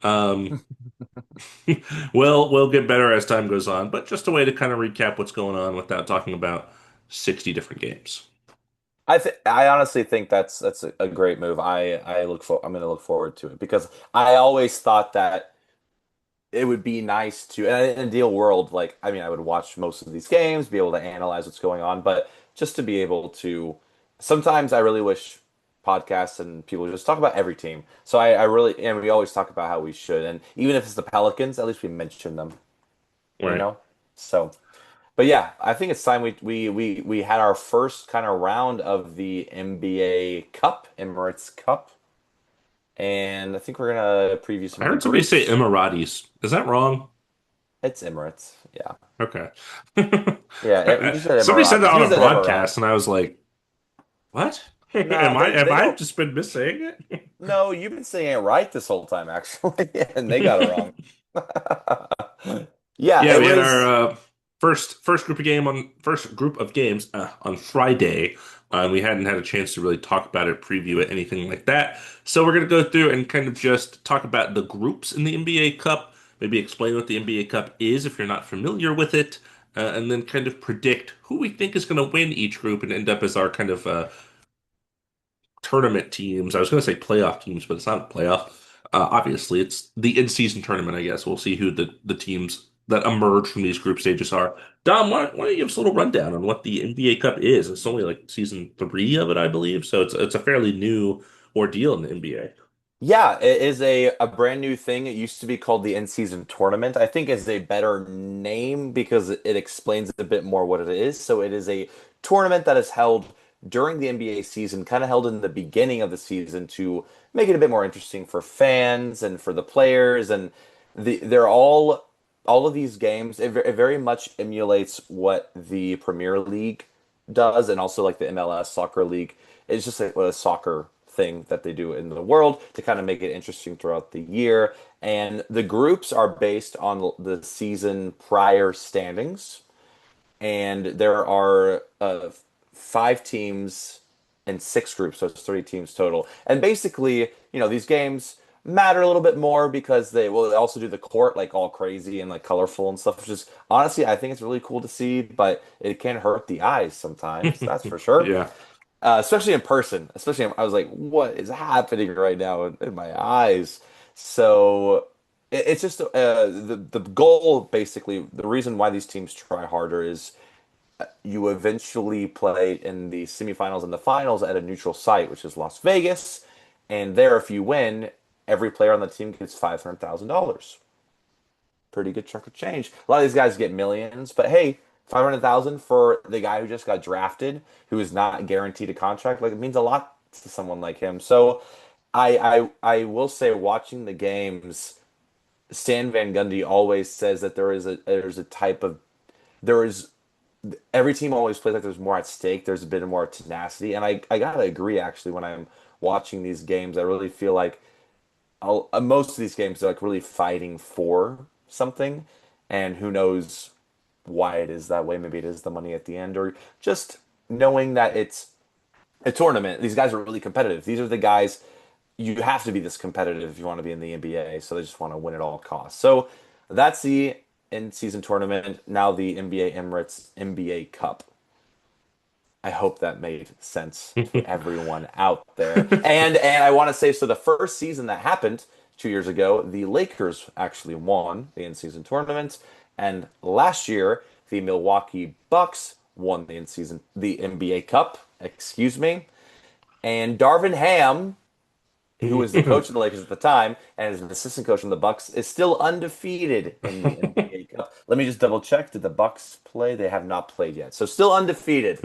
Um, we'll get better as time goes on, but just a way to kind of recap what's going on without talking about 60 different games. I honestly think that's a great move. I'm going to look forward to it because I always thought that it would be nice to, and in an ideal world, like, I mean, I would watch most of these games, be able to analyze what's going on, but just to be able to, sometimes I really wish podcasts and people just talk about every team. So I really, and we always talk about how we should, and even if it's the Pelicans, at least we mention them, you Right. know? So, but yeah, I think it's time we had our first kind of round of the NBA Cup, Emirates Cup, and I think we're gonna preview some I of the heard somebody say groups. Emiratis. Is that wrong? It's Emirates, yeah. Okay. Yeah, you said Somebody said that Emiratis. on You a said Emirates. broadcast, and I was like, "What? No, Have they I don't. just been missaying it?" No, you've been saying it right this whole time, actually, and they got it wrong. Yeah, Yeah, it we had our was. first group of games on Friday. We hadn't had a chance to really talk about it, preview it, anything like that. So we're gonna go through and kind of just talk about the groups in the NBA Cup, maybe explain what the NBA Cup is if you're not familiar with it, and then kind of predict who we think is gonna win each group and end up as our kind of tournament teams. I was going to say playoff teams, but it's not a playoff. Obviously, it's the in-season tournament. I guess we'll see who the teams that emerge from these group stages are. Dom, why don't you give us a little rundown on what the NBA Cup is? It's only like season three of it, I believe, so it's a fairly new ordeal in the NBA. Yeah, it is a brand new thing. It used to be called the in-season tournament. I think is a better name because it explains a bit more what it is. So it is a tournament that is held during the NBA season, kind of held in the beginning of the season to make it a bit more interesting for fans and for the players. And they're all of these games. It very much emulates what the Premier League does, and also like the MLS Soccer League. It's just like a soccer thing that they do in the world to kind of make it interesting throughout the year. And the groups are based on the season prior standings. And there are five teams and six groups, so it's 30 teams total. And basically, these games matter a little bit more because they will also do the court like all crazy and like colorful and stuff, which is honestly, I think it's really cool to see, but it can hurt the eyes sometimes, that's for sure. Yeah. Especially in person. Especially, I was like, "What is happening right now in my eyes?" So it's just the goal. Basically, the reason why these teams try harder is you eventually play in the semifinals and the finals at a neutral site, which is Las Vegas, and there, if you win, every player on the team gets $500,000. Pretty good chunk of change. A lot of these guys get millions, but hey, 500,000 for the guy who just got drafted, who is not guaranteed a contract, like it means a lot to someone like him. So I will say watching the games, Stan Van Gundy always says that there is a type of there is every team always plays like there's more at stake. There's a bit more tenacity, and I gotta agree. Actually, when I'm watching these games, I really feel like most of these games are like really fighting for something, and who knows why it is that way. Maybe it is the money at the end, or just knowing that it's a tournament. These guys are really competitive. These are the guys you have to be this competitive if you want to be in the NBA. So they just want to win at all costs. So that's the in-season tournament. Now the NBA Emirates NBA Cup. I hope that made sense to everyone out there. And I want to say so the first season that happened 2 years ago, the Lakers actually won the in-season tournament, and last year the Milwaukee Bucks won the in-season the NBA Cup, excuse me. And Darvin Ham, who was the coach of the Lakers at the time and is an assistant coach in the Bucks, is still undefeated in the NBA Cup. Let me just double check. Did the Bucks play? They have not played yet. So still undefeated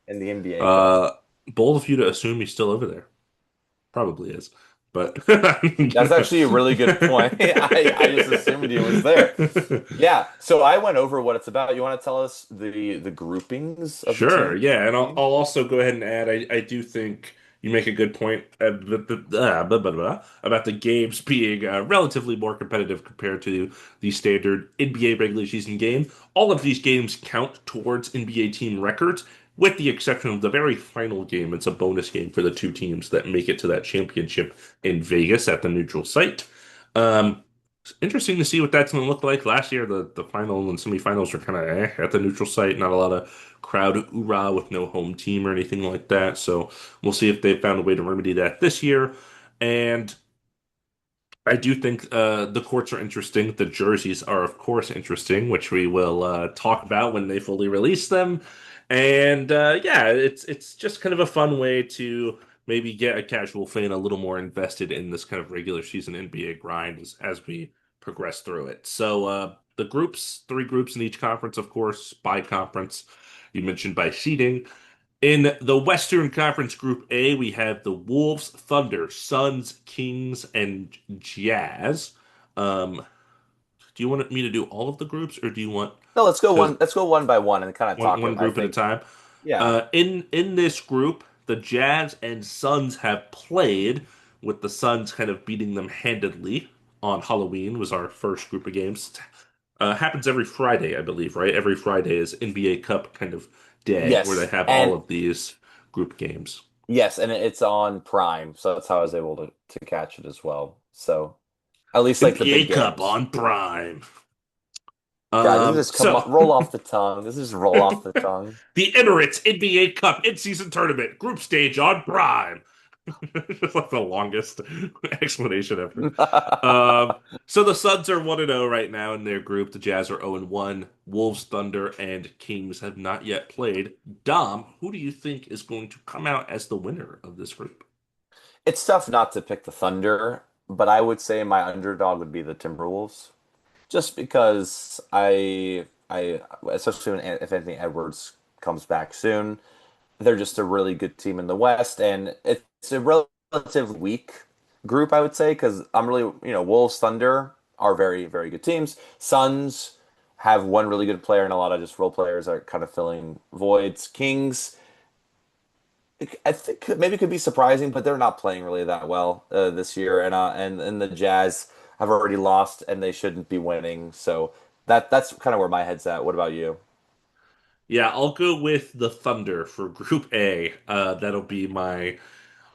in the NBA Cup. uh, Bold of you to assume he's still over there. Probably is, but That's actually a really good point. I just assumed he was there. Yeah, so I went over what it's about. You want to tell us the groupings of the Sure, teams? yeah, and I'll also go ahead and add. I do think you make a good point about the games being relatively more competitive compared to the standard NBA regular season game. All of these games count towards NBA team records, with the exception of the very final game. It's a bonus game for the two teams that make it to that championship in Vegas at the neutral site. Um, it's interesting to see what that's going to look like. Last year, the final and semifinals were kind of at the neutral site. Not a lot of crowd hoorah with no home team or anything like that. So we'll see if they've found a way to remedy that this year. And I do think the courts are interesting. The jerseys are, of course, interesting, which we will talk about when they fully release them. And yeah, it's just kind of a fun way to maybe get a casual fan a little more invested in this kind of regular season NBA grind as we progress through it. So the groups, three groups in each conference, of course, by conference. You mentioned by seeding. In the Western Conference Group A, we have the Wolves, Thunder, Suns, Kings, and Jazz. Um, do you want me to do all of the groups, or do you want No, let's go to one. Let's go one by one and kind of talk. one I group at a think, time? yeah. In this group, the Jazz and Suns have played, with the Suns kind of beating them handedly on Halloween was our first group of games. Happens every Friday, I believe, right? Every Friday is NBA Cup kind of day where they Yes, have all and of these group games. yes, and it's on Prime, so that's how I was able to catch it as well. So at least like the NBA big Cup games. on Prime. God, doesn't this come So roll off the tongue? Doesn't this roll off the tongue? the Emirates NBA Cup in-season tournament group stage on Prime. It's like the longest explanation ever. So the Suns are 1-0 right now in their group. The Jazz are 0-1. Wolves, Thunder, and Kings have not yet played. Dom, who do you think is going to come out as the winner of this group? It's tough not to pick the Thunder, but I would say my underdog would be the Timberwolves, just because I especially when if Anthony Edwards comes back soon, they're just a really good team in the West, and it's a relatively weak group, I would say, because I'm really, Wolves, Thunder are very, very good teams. Suns have one really good player, and a lot of just role players are kind of filling voids. Kings, I think maybe could be surprising, but they're not playing really that well this year, and the Jazz have already lost, and they shouldn't be winning. So that's kind of where my head's at. What about you? Yeah, I'll go with the Thunder for Group A. That'll be my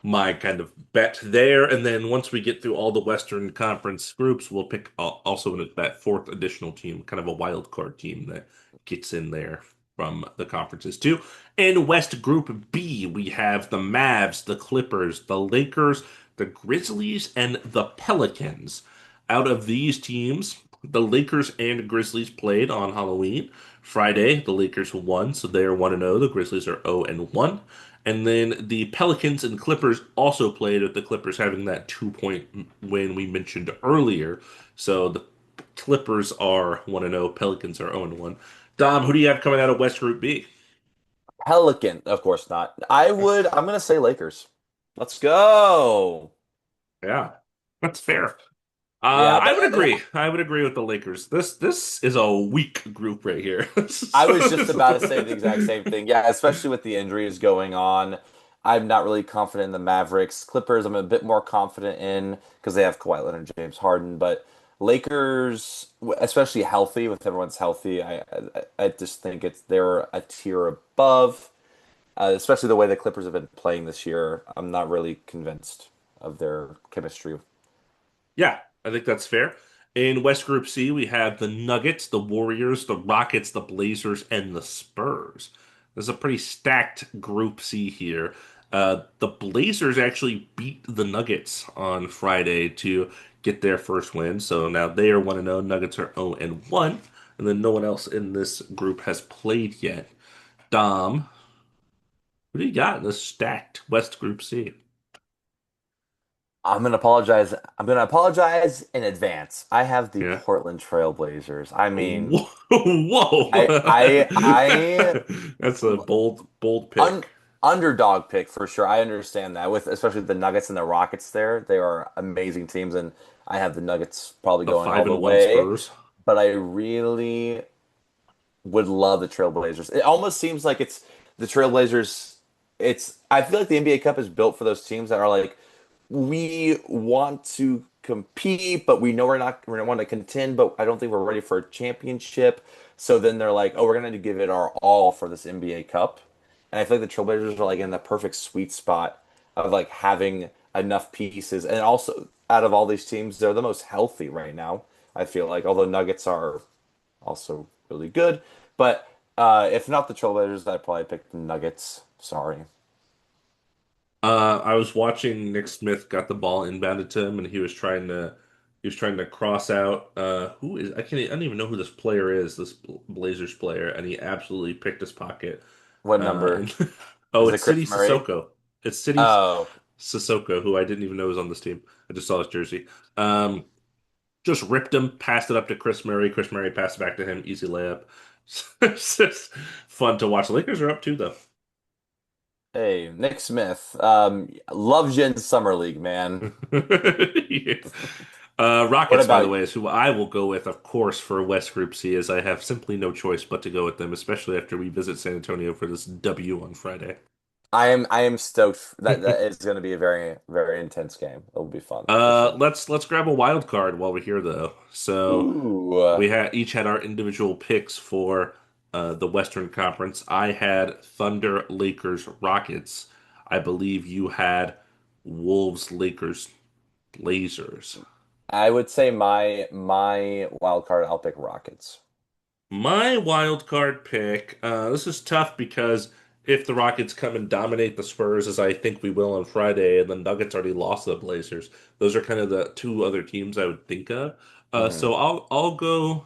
kind of bet there. And then once we get through all the Western Conference groups, we'll pick also that fourth additional team, kind of a wild card team that gets in there from the conferences too. In West Group B, we have the Mavs, the Clippers, the Lakers, the Grizzlies, and the Pelicans. Out of these teams, the Lakers and Grizzlies played on Halloween. Friday, the Lakers won, so they are 1-0. The Grizzlies are 0-1. And then the Pelicans and Clippers also played, with the Clippers having that 2 point win we mentioned earlier. So the Clippers are 1-0, Pelicans are 0-1. Dom, who do you have coming out of West Group B? Pelican, of course not. I'm gonna say Lakers. Let's go. Yeah, that's fair. Yeah, I but would agree. I would agree with the Lakers. This is a weak group right here. I was just about to say the exact same thing. Yeah, especially with the injuries going on. I'm not really confident in the Mavericks. Clippers, I'm a bit more confident in because they have Kawhi Leonard and James Harden. But Lakers, especially healthy, with everyone's healthy, I just think they're a tier above. Especially the way the Clippers have been playing this year. I'm not really convinced of their chemistry. Yeah, I think that's fair. In West Group C, we have the Nuggets, the Warriors, the Rockets, the Blazers, and the Spurs. This is a pretty stacked Group C here. The Blazers actually beat the Nuggets on Friday to get their first win. So now they are 1-0. Nuggets are 0-1. And then no one else in this group has played yet. Dom, what do you got in this stacked West Group C? I'm gonna apologize. I'm gonna apologize in advance. I have the Yeah. Portland Trail Blazers. I mean, Whoa, whoa. I That's a bold un, pick. underdog pick for sure. I understand that with especially the Nuggets and the Rockets there. They are amazing teams, and I have the Nuggets probably The going five all the and one way. Spurs. But I really would love the Trailblazers. It almost seems like it's the Trailblazers. It's I feel like the NBA Cup is built for those teams that are like we want to compete, but we know we're gonna want to contend, but I don't think we're ready for a championship. So then they're like, oh, we're gonna give it our all for this NBA Cup. And I feel like the Trailblazers are like in the perfect sweet spot of like having enough pieces. And also out of all these teams, they're the most healthy right now. I feel like, although Nuggets are also really good. But if not the Trailblazers, I'd probably pick the Nuggets. Sorry. I was watching Nick Smith got the ball inbounded to him, and he was trying to cross out. Who is I don't even know who this player is. This Blazers player, and he absolutely picked his pocket. What And number? oh, Is it it's City Chris Murray? Sissoko. It's City Oh, Sissoko, who I didn't even know was on this team. I just saw his jersey. Just ripped him, passed it up to Chris Murray. Chris Murray passed it back to him. Easy layup. It's just fun to watch. The Lakers are up too, though. hey, Nick Smith. Loves you in Summer League, man. Yeah. What Rockets, by the about way, is who I will go with, of course, for West Group C, as I have simply no choice but to go with them, especially after we visit San Antonio for this W on Friday. I am stoked that is going to be a very very intense game. It'll be fun for sure. Let's grab a wild card while we're here, though. So Ooh, we had each had our individual picks for the Western Conference. I had Thunder, Lakers, Rockets. I believe you had Wolves, Lakers, Blazers. I would say my wild card. I'll pick Rockets. My wild card pick. This is tough because if the Rockets come and dominate the Spurs, as I think we will on Friday, and the Nuggets already lost to the Blazers, those are kind of the two other teams I would think of. Hmm. So I'll go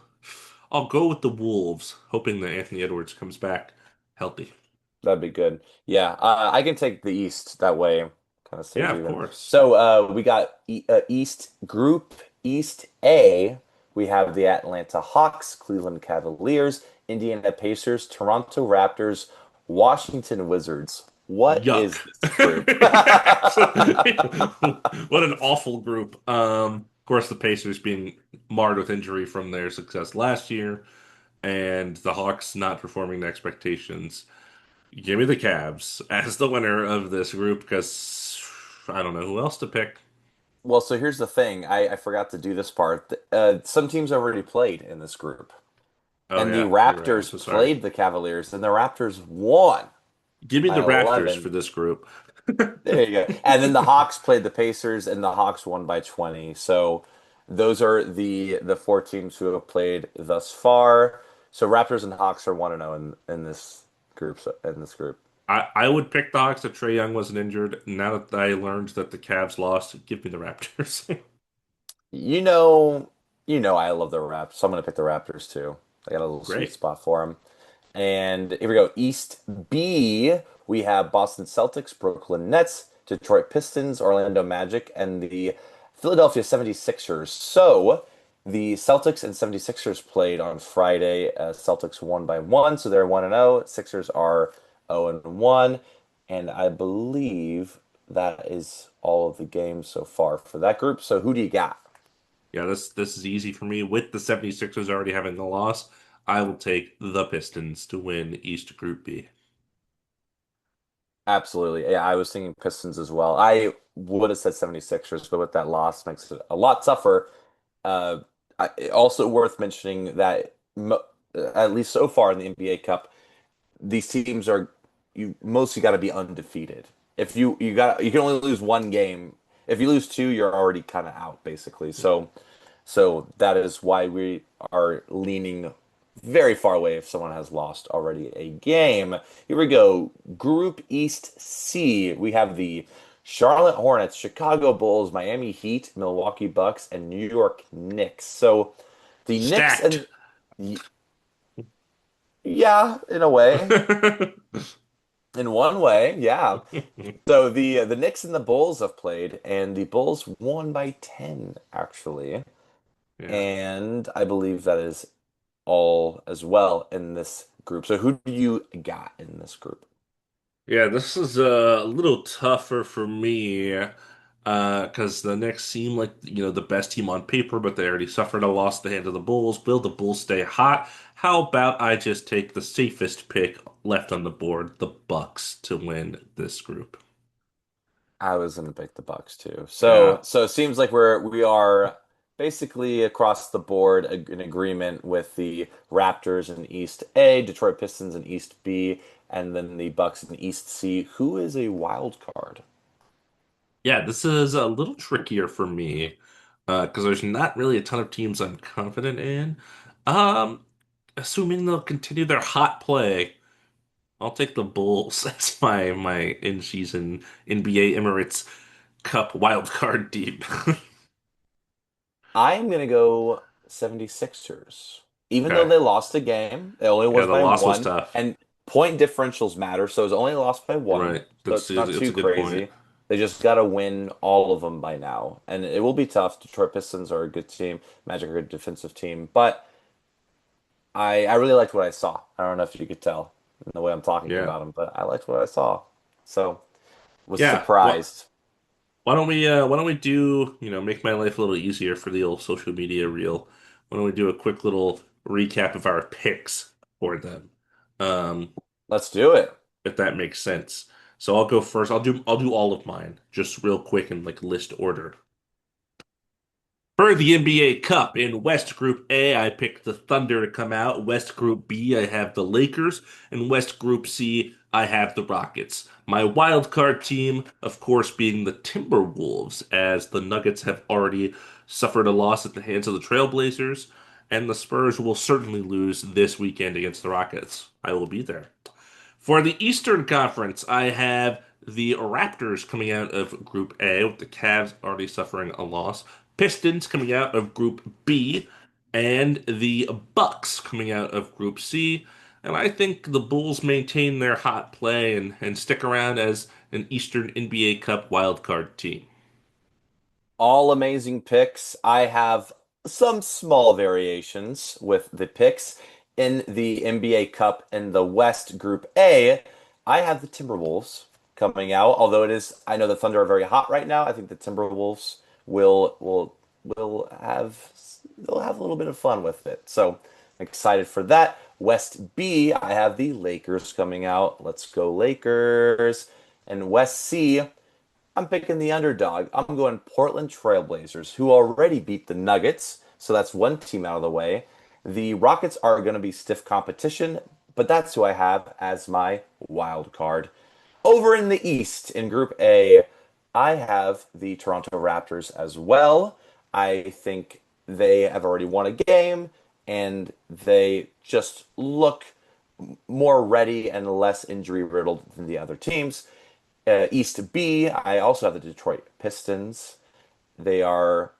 with the Wolves, hoping that Anthony Edwards comes back healthy. That'd be good. Yeah, I can take the East that way. Kind of stays Yeah, of even. course. So we got East Group East A. We have the Atlanta Hawks, Cleveland Cavaliers, Indiana Pacers, Toronto Raptors, Washington Wizards. What Yuck. is this group? What an awful group. Of course, the Pacers being marred with injury from their success last year, and the Hawks not performing to expectations. Give me the Cavs as the winner of this group because I don't know who else to pick. Well, so here's the thing. I forgot to do this part. Some teams already played in this group, Oh and the yeah, you're right. I'm Raptors so sorry. played the Cavaliers, and the Raptors won Give me by the Raptors for 11. this group. There you go. And then the Hawks played the Pacers, and the Hawks won by 20. So those are the four teams who have played thus far. So Raptors and Hawks are 1-0 in this group. In this group, I would pick the Hawks if Trae Young wasn't injured. Now that I learned that the Cavs lost, give me the Raptors. you know, I love the Raps, so I'm gonna pick the Raptors too. I got a little sweet Great. spot for them. And here we go. East B, we have Boston Celtics, Brooklyn Nets, Detroit Pistons, Orlando Magic, and the Philadelphia 76ers. So the Celtics and 76ers played on Friday. Celtics won by one, so they're 1-0. Sixers are 0-1. And I believe that is all of the games so far for that group. So who do you got? Yeah, this is easy for me. With the 76ers already having the loss, I will take the Pistons to win East Group B. Absolutely. Yeah, I was thinking Pistons as well. I would have said 76ers, but with that loss makes it a lot tougher. Uh, also worth mentioning that mo at least so far in the NBA Cup, these teams are you mostly got to be undefeated. If you can only lose one game. If you lose two, you're already kind of out basically. So that is why we are leaning very far away if someone has lost already a game. Here we go. Group East C. We have the Charlotte Hornets, Chicago Bulls, Miami Heat, Milwaukee Bucks, and New York Knicks. So the Knicks Stacked. and yeah, in a way. In one way, yeah. So the Knicks and the Bulls have played, and the Bulls won by 10, actually. Yeah. And I believe that is all as well in this group. So who do you got in this group? Yeah, this is a little tougher for me because the Knicks seem like the best team on paper, but they already suffered a loss at the hand of the Bulls. Will the Bulls stay hot? How about I just take the safest pick left on the board, the Bucks, to win this group? I was gonna pick the Bucks too. Yeah, So it seems like we are basically across the board in agreement with the Raptors in East A, Detroit Pistons in East B, and then the Bucks in East C. Who is a wild card? yeah, this is a little trickier for me because there's not really a ton of teams I'm confident in. Um, Assuming they'll continue their hot play. I'll take the Bulls as my in-season NBA Emirates Cup wildcard team. I'm gonna go 76ers. Even though Okay. they lost a game, it only Yeah, was the by loss was one, tough. and point differentials matter, so it's only lost by one, Right. so That's it's not it's too a good point. crazy. They just gotta win all of them by now, and it will be tough. Detroit Pistons are a good team, Magic are a good defensive team, but I really liked what I saw. I don't know if you could tell in the way I'm talking Yeah. about them, but I liked what I saw, so was Yeah. What surprised. why don't we do, make my life a little easier for the old social media reel. Why don't we do a quick little recap of our picks for them? Um, Let's do it. if that makes sense. So I'll go first. I'll do all of mine just real quick in like list order. For the NBA Cup in West Group A, I picked the Thunder to come out. West Group B, I have the Lakers. And West Group C, I have the Rockets. My wild card team, of course, being the Timberwolves, as the Nuggets have already suffered a loss at the hands of the Trailblazers, and the Spurs will certainly lose this weekend against the Rockets. I will be there. For the Eastern Conference, I have the Raptors coming out of Group A, with the Cavs already suffering a loss. Pistons coming out of Group B, and the Bucks coming out of Group C. And I think the Bulls maintain their hot play and stick around as an Eastern NBA Cup wildcard team. All amazing picks. I have some small variations with the picks in the NBA Cup in the West Group A. I have the Timberwolves coming out, although I know the Thunder are very hot right now. I think the Timberwolves will have they'll have a little bit of fun with it. So I'm excited for that. West B, I have the Lakers coming out. Let's go Lakers. And West C, I'm picking the underdog. I'm going Portland Trailblazers, who already beat the Nuggets, so that's one team out of the way. The Rockets are going to be stiff competition, but that's who I have as my wild card. Over in the East, in Group A, I have the Toronto Raptors as well. I think they have already won a game, and they just look more ready and less injury riddled than the other teams. East B, I also have the Detroit Pistons. They are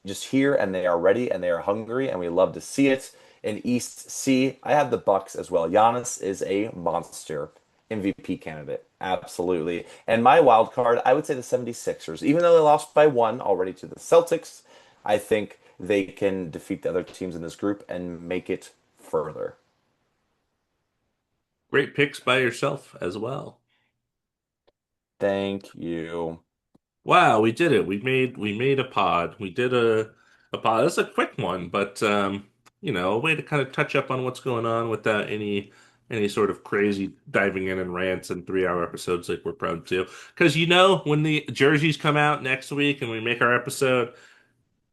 just here and they are ready and they are hungry and we love to see it. In East C, I have the Bucks as well. Giannis is a monster, MVP candidate. Absolutely. And my wild card, I would say the 76ers. Even though they lost by one already to the Celtics, I think they can defeat the other teams in this group and make it further. Great picks by yourself as well. Thank you. Wow, we did it. We made a pod. We did a That's a quick one, but a way to kind of touch up on what's going on without any sort of crazy diving in and rants and 3 hour episodes like we're prone to. Because when the jerseys come out next week and we make our episode,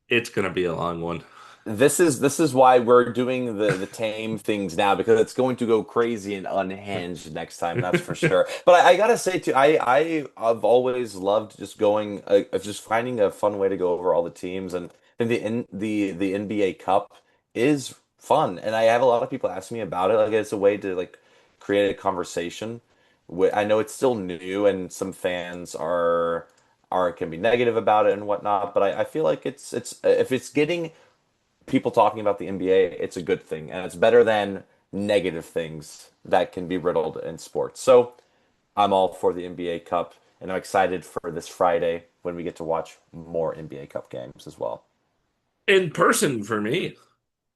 it's gonna be a long one. This is why we're doing the tame things now because it's going to go crazy and unhinged next time, that's for sure. But I gotta say too, I've always loved just going, just finding a fun way to go over all the teams, and the NBA Cup is fun, and I have a lot of people ask me about it. Like it's a way to like create a conversation. I know it's still new, and some fans are can be negative about it and whatnot, but I feel like it's if it's getting people talking about the NBA, it's a good thing, and it's better than negative things that can be riddled in sports. So I'm all for the NBA Cup, and I'm excited for this Friday when we get to watch more NBA Cup games as well. In person for me.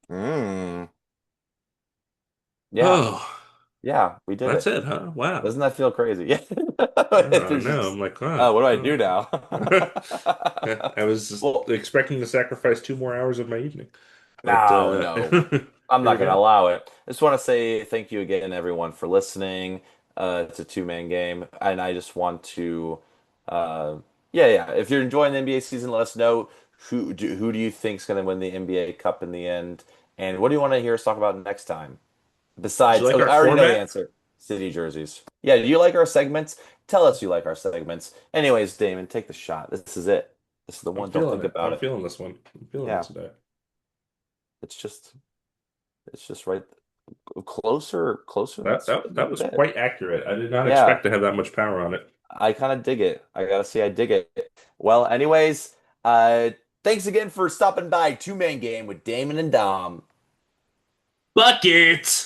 Mm. Yeah, Oh, yeah, we did that's it. it, huh? Wow. Doesn't that feel crazy? Yeah. Oh There's no, just, I'm like, what do I oh. do now? I was just Well, expecting to sacrifice 2 more hours of my evening, but no, no. I'm here not we going to go. allow it. I just want to say thank you again, everyone, for listening. It's a two-man game, and I just want to, uh, yeah, yeah. If you're enjoying the NBA season, let us know who do you think's going to win the NBA Cup in the end, and what do you want to hear us talk about next time? Did you Besides, like our I already know the format? answer. City jerseys. Yeah, do you like our segments? Tell us you like our segments. Anyways, Damon, take the shot. This is it. This is the I'm one. Don't feeling think it. about I'm it. feeling this one. I'm feeling it Yeah, today. it's just, it's just right. Closer than That that than that a was bit. quite accurate. I did not Yeah, expect to have that much power on it. I kind of dig it. I gotta say, I dig it. Well, anyways, uh, thanks again for stopping by. Two-man game with Damon and Dom. Buckets!